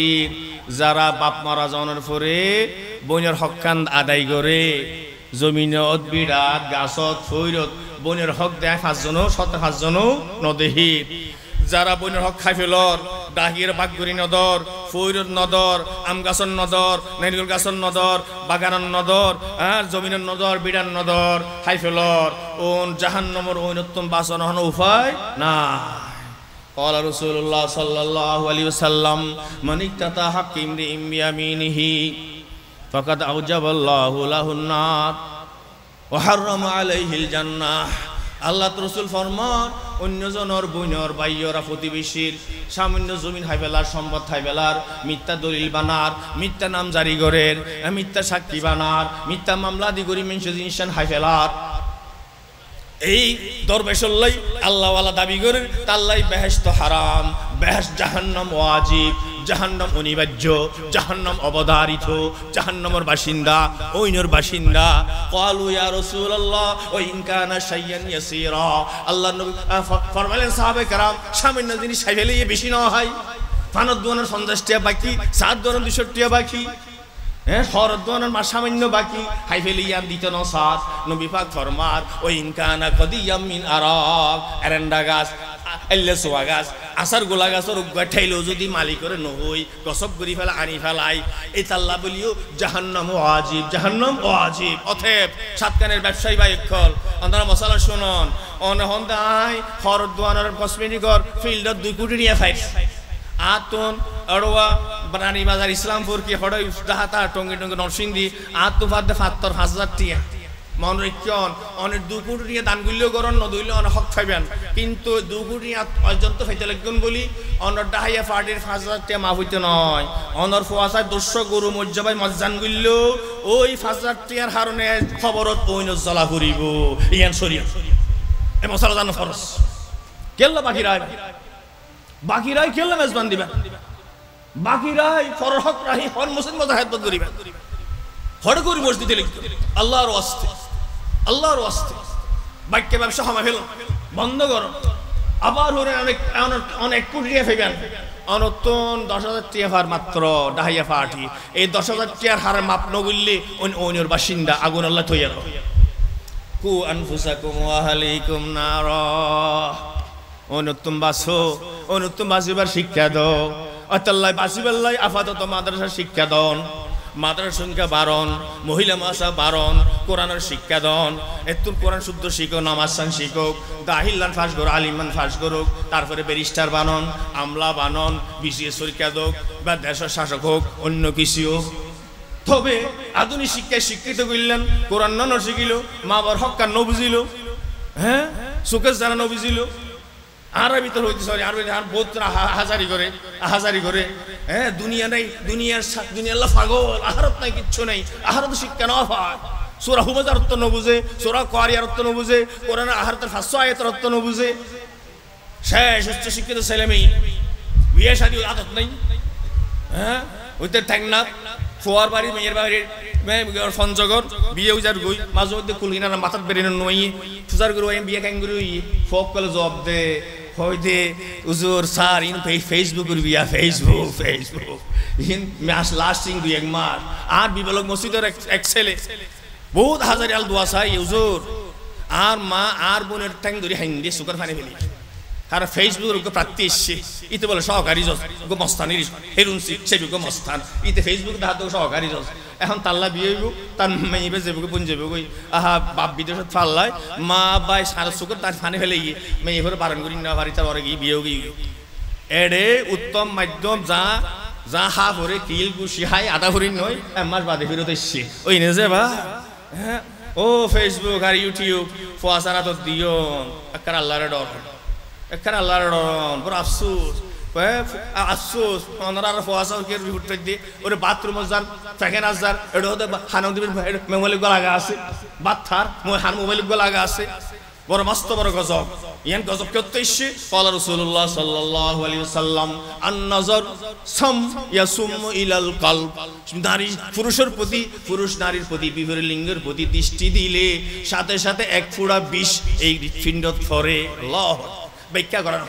যারা বাপ মারা জনের পরে বনের হক কান আদায় করে জমিনত বিরাট গাছত ফৈরত বনের হক দেয় 5 জনও 5 জনও নদী যারা বনের হক খাই ফেলর ডাহির বাগগুড়ি নদর, ফৈরত নদর, আম গাছর নদর, নারিকেল গাছর নদর, বাগানের নদর, আর জমিনের নদর, বিড়ার নদর খাই ফেলর ওন জাহান্নামের ঐনত্তম বাসন হন উপায় না। قال رسول الله صلى الله عليه وسلم من اقتطع حق امرئ بيمينه فقد اوجب الله له النار وحرم عليه الجنة আল্লাহ রসুল ফরমান অন্যজনের বইনর বাইয়রা প্রতিবেশীর সামান্য জমিন হাইবেলার সম্পদ হাইবেলার মিথ্যা দলিল বানার মিথ্যা নাম জারি করের মিথ্যা সাক্ষী বানার মিথ্যা মামলা দি করি মেনশো জিনিস হাইফেলার এই দরবেশল্লাই আল্লাহওয়ালা দাবি করে তাল্লাই বেহেশত হারাম বেহেশ জাহান্নাম ওয়াজিব জাহান্নাম অনিবার্য জাহান্নাম অবধারিত জাহান্নামের বাসিন্দা ওইনর বাসিন্দা ক্বালু ইয়া রাসূলুল্লাহ ওয়া ইন কানা শাইয়ান ইয়াসীরা আল্লাহর নবী ফরমালেন সাহাবে کرام সামান্য জিনিস খাইলে বেশি না হয় ফানত দোয়ানের 50 টাকা বাকি সাত দোয়ানের 200 টাকা বাকি হরদোয়ানের সামান্য বাকি হাইফেলিয়ান দিত ন সাত নবী পাক ফরমার ও ইনকানা কদিয়াম মিন আরাব এরেন্ডা গাছ এল্লে সোয়া গাছ আসার গোলা গাছর উগা ঠাইলেও যদি মালিক করে নহই গসব করি ফেলা আনি ফেলাই এই তাল্লা বলিও জাহান্নাম ওয়াজিব জাহান্নাম ওয়াজিব অতএব সাতকানের ব্যবসায়ী বা ইকল আপনারা মশালা শুনুন অনহন দাই হরদোয়ানের কসমেটিকর ফিল্ডত 2 কোটি নিয়ে ফাইট আতন अड़वा बनानी बाजार इस्लामपुर की हड़ो दाहाता टंगे टंगे नरसिंदी आतो फादे ৭৫,০০০ টিয়া মন রাখিয়ন অনেক 2 কোটি নিয়ে দান গুলিও করন ন দইলে অনেক হক পাইবেন কিন্তু 2 কোটি পর্যন্ত ফাইতে লাগবেন বলি অনর ডাহাইয়া পার্টির ৫০০০ টিয়া মাফ হইতে নয় অনর ফুয়াসায় ২০০ গরু মজ্জাবাই মজ্জান গুলিও ওই ৫০০০ টিয়ার হারনে খবরত ওইন জ্বলা করিব ইয়ান শরীয়ত এ মশালা জানো ফরজ কেল্লা বাকিরাই কেল্লা মেজবান দিবেন বাকিরাই ফরহক রাহি হর মুসলিম মজাহিদ করিবেন হড় করি মসজিদে লিখতে আল্লাহর ওয়াস্তে বাক্যে ব্যবসা হামা ফেল বন্ধ করো আবার হরে অনেক কোটি টাকা ফেবেন অনতন ১০,০০০ টাকা হার মাত্র ডাহাইয়া পার্টি এই ১০,০০০ টাকার হার মাপ নগিল্লে অন্যর বাসিন্দা আগুন আল্লাহ থইয়া কু আনফুসাকুম ওয়া আহলিকুম নার অনুত্তম বাসিবার শিক্ষা দাও আতাল্লাহ বাসিবাল্লাহ আপাতত মাদ্রাসা শিক্ষা দন মাদ্রাসার সংখ্যা বারণ মহিলা মাসা বারণ কোরআনের শিক্ষা দন এত কোরআন শুদ্ধ শিখো নামাজ সান শিখুক দাহিল্লান ফাঁস করো আলিমান ফাঁস করুক তারপরে ব্যারিস্টার বানন আমলা বানন বিসিএস পরীক্ষা দোক বা দেশের শাসক হোক অন্য কিছু হোক তবে আধুনিক শিক্ষায় শিক্ষিত করলেন কোরআন ন শিখিল মা বাবার হক্কা ন বুঝিল হ্যাঁ সুকেশ জানা ন বুঝিল আরবি তো হইতে সরি আরবি আর বহুত হাজারি করে হ্যাঁ দুনিয়া নাই দুনিয়ার পাগল আহারত নাই কিচ্ছু নাই আহারত শিক্ষা না পায় সূরা হুমাজার অর্থ ন বুঝে সূরা কোয়ারিয়ার অর্থ ন বুঝে কোরআনের আহারতের ৫০০ আয়াতের অর্থ ন বুঝে শেষ উচ্চ শিক্ষিত ছেলে মেয়ে বিয়ে শাদী আদত নাই হ্যাঁ ওইতে থাক না ফোয়ার বাড়ি মেয়ের বাড়ির পঞ্চগড় বিয়ে উজার গই মাঝে মধ্যে কুলকিনা মাথার বেরিয়ে নই পূজার গুরু বিয়ে ক্যাং গুরু ফোক কলে জব দে হইতে উজুর স্যার ইন ফেসবুক বিয়া ফেসবুক ইন মাস লাস্টিং 2 মাস আর বিবলক মসজিদের এক ছেলে বহুত হাজারি আল দোয়া চাই উজুর আর মা আর বোনের ট্যাং ধরে হাইন্দি সুগার ফানি ফেলি আর ফেসবুকের প্রার্থী এসছে ইতে বলে সহকারী জজ মস্তানির হেরুনসি সেবি মস্তান ইতে ফেসবুক দেখা তো সহকারী জজ এখন তাল্লা বিয়ে হইব তার মেয়ে যাবো বোন যাবো গই আহা বাপ বিদেশত ফাল্লাই মা বাই সারা চুকর তার ফানে ফেলে গিয়ে মেয়ে ঘরে বারণ করি না বাড়ি তার গিয়ে বিয়েও গিয়ে এডে উত্তম মাধ্যম যা হা ভরে কিল গুছি হাই আধা ভরি নয় 1 মাস বাদে ফেরত এসছে ওই নে যে বা হ্যাঁ ও ফেসবুক আর ইউটিউব ফোয়াসারা তো দিও একটা আল্লাহর ডর এখানে আল্লাহর বড় আফসোস ওনারা ফোয়াসা কে রিপোর্ট দিয়ে ওরে বাথরুম যার ফ্যাকেন আজার এটা হতে হানাও দিবেন মোবাইল লাগা আছে বাথার হান মোবাইল লাগা আছে বড় মস্ত বড় গজব ইয়ান গজব করতে এসে ক্বালা রাসূলুল্লাহ সাল্লাল্লাহু আলাইহি ওয়াসাল্লাম আন-নাযার সাম ইয়াসুম ইলাল কলব নারী পুরুষের প্রতি পুরুষ নারীর প্রতি বিপরীত লিঙ্গের প্রতি দৃষ্টি দিলে সাথে সাথে এক ফোঁটা বিষ এই হৃৎপিণ্ডত পড়ে আল্লাহ ব্যাখ্যা করার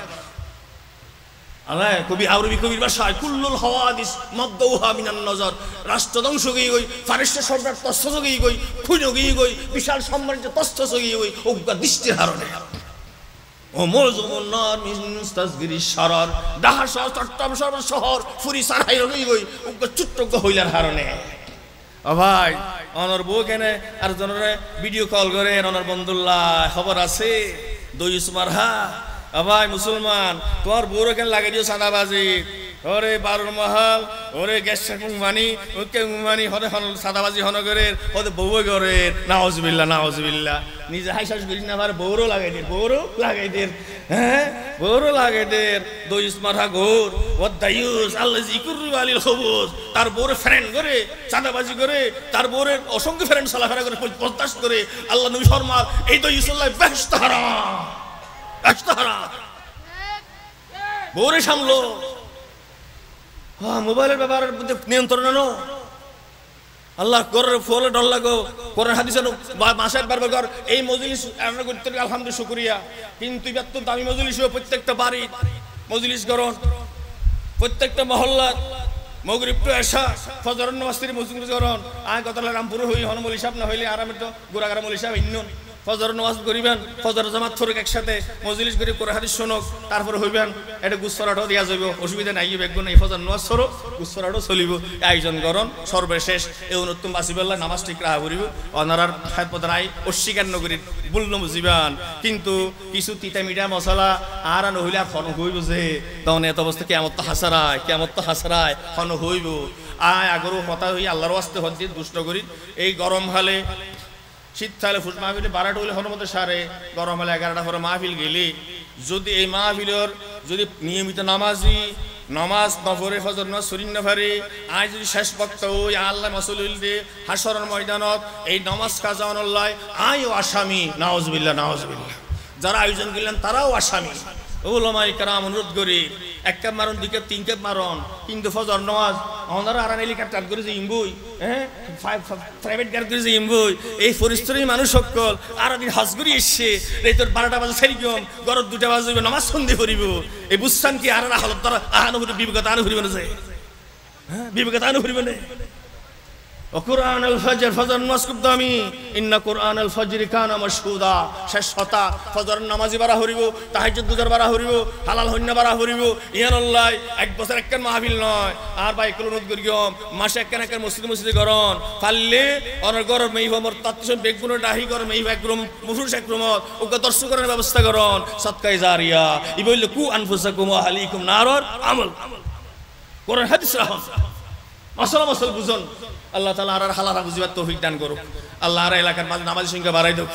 আল্লাহ কবি আরবি কবির ভাষায় কুল্লুল হাওয়াদিস মাদদুহা মিনান নজর রাষ্ট্র ধ্বংস গই ফারিস্তা সম্রাট তস্ত গই খুঁজো গই বিশাল সম্রাজ্য তস্ত গই অজ্ঞা দৃষ্টির হারণে ও মজমুন নার মিস্তাসগিরি শরর দাহা চট্টগ্রাম শহর ফুরি সারাই গই অজ্ঞা চুট্টগ্য হইলার হারণে ও ভাই অনর বউ কেনে আর জনরে ভিডিও কল করে অনর বন্ধুল্লাহ খবর আছে দই সুমার হা ভাই মুসলমান তোমার বউর কেন লাগাই দিও সাদাবাজি ওরে বারুর মহাল ওরে গ্যাস মানি ওকে মানি হরে হন সাদাবাজি হনগরের ওদের বউ গরের নাউজুবিল্লাহ নাউজুবিল্লাহ নিজে হাইশ্বাস করি না আবার বউরও লাগাই দের হ্যাঁ বউরও লাগাই দের দইস মাথা ঘোর ও দায়ুস আল্লাহ জিকুরু আলিল খবুজ তার বউরে ফ্রেন্ড করে সাদাবাজি করে তার বউরে অসংখ্য ফ্রেন্ড চলাফেরা করে প্রত্যাশ করে আল্লাহ নবী ফরমান এই দইসুল্লাহ বেহেশত হারাম বউরে সামলো মোবাইলের ব্যাপারের মধ্যে নিয়ন্ত্রণ আনো আল্লাহ করের ফলে ডর লাগো কোরআন হাদিস মাসের বারবার কর এই মজলিস আমরা করতে আলহামদুলিল্লাহ শুকরিয়া কিন্তু এত দামি মজলিস প্রত্যেকটা বাড়ি মজলিস করুন প্রত্যেকটা মহল্লা মগরিব টু এশা ফজর নামাজের মজলিস করুন আয় কথা রামপুর হই হনমলি সাহেব না হইলে আরামে তো গুড়াগাড়া মলি সাহেব ইন্নুন ফজর নামাজ করিবেন ফজর জামাত ফরক একসাথে মজলিস করে কোরআন হাদিস শুনুক তারপর হইবেন এটা গুসরাটাও দিয়া যাবে অসুবিধা নাই বেগুন এই ফজর নামাজ সরো গুসরাটাও চলিব আয়োজন করুন সর্বশেষ এই উন্নতম বাসিবেল্লা নামাজ ঠিক রাহা করিব অনারার খায়পদ নাই অস্বীকার নগরীর ভুল নবুজিবান কিন্তু কিছু তিতা মিঠা মশলা আর নহইলে আর খন হইব যে তখন এত অবস্থা কেমত হাসারায় খন হইব আয় আগরও কথা হই আল্লাহর ওয়াস্তে হদ্দিন দুষ্ট করি এই গরম হালে শীতকালে ফুস মাহফিলে 12টা হলে হনমতে সারে গরম হলে 11টা পরে মাহফিল গেলে যদি এই মাহফিলের যদি নিয়মিত নামাজ নফরে ফজর নামাজ শরীর নফরে আজ যদি শেষ বক্তা ওই আল্লাহ মাসুলুল দে হাসরের ময়দানত এই নামাজ কাজা অনল্লাহ আইও আসামি নাউজুবিল্লাহ যারা আয়োজন করলেন তারাও আসামি ওলামাই কেরাম অনুরোধ করি এক কাপ মারণ 2 কাপ 3 কাপ মারণ কিন্তু ফজর নামাজ ওনারা আর হেলিকপ্টার করে যে ইমবুই হ্যাঁ প্রাইভেট গাড়ি করে যে ইমবুই এই পরিস্থিতির মানুষ সকল আর দিন হজ করি এসছে এই তোর 12টা বাজে সেরি কম গরর 2টা বাজে নামাজ সন্ধে করিব এই বুঝছান কি আর হালত দ্বারা আহানুভূতি বিবেকতা আনু করিব না যে হ্যাঁ বিবেকতা আনু করিব না وقرآن الفجر فجر নামাজ খুব দামি ইন্না কুরআন আল ফজরি কানা মাশহুদা শেষ হতা ফজর নামাজি বারা হরিব তাহাজ্জুদ গুজার বারা হরিব হালাল হন্য বারা হরিব ইয়ানাল্লাহ এক বছর একখান মাহফিল নয় আর ভাই কুলুনুত গরিয়ম মাসে একখান মসজিদে গরন পারলে অনর গর মেইভমর তাতসম বেগুন ডাহি গর মেইভ একরম মুফুস একরমত ওকে দর্শক করার ব্যবস্থা করন সদকায়ে জারিয়া ইবইল কু আনফুসাকুম ওয়া আহলিকুম নারর আমল কোরআন হাদিস রাহ মাসাল বুঝুন আল্লাহ তাআলা আর হালাল বুঝিবার তৌফিক দান করুক আল্লাহ আর এলাকার মাঝে নামাজের সংখ্যা বাড়াই দেখ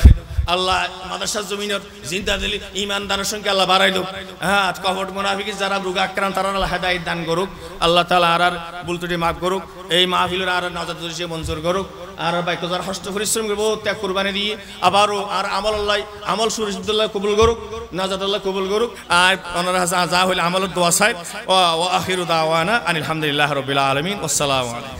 আল্লাহ মাদ্রাসা জমিনের জিন্দা দিলি ঈমানদারের সংখ্যা আল্লাহ বাড়াই দেখ হ্যাঁ কপট মুনাফিক যারা রোগ আক্রান্ত তারা আল্লাহ হেদায়েত দান করুক আল্লাহ তাআলা আর বুলতুটি মাফ করুক এই মাহফিলের আর নাজাত দৃষ্টি মঞ্জুর করুক আর বাইক যারা হস্ত পরিশ্রম করব ত্যাগ কুরবানি দিয়ে আবারও আর আমল সুরিজুল্লাহ কবুল করুক নাজাত আল্লাহ কবুল করুক আর ওনারা যা হইল আমলের দোয়া চাই ওয়া আখিরু দাওয়ানা আনিল হামদুলিল্লাহি রাব্বিল আলামিন আসসালামু আলাইকুম।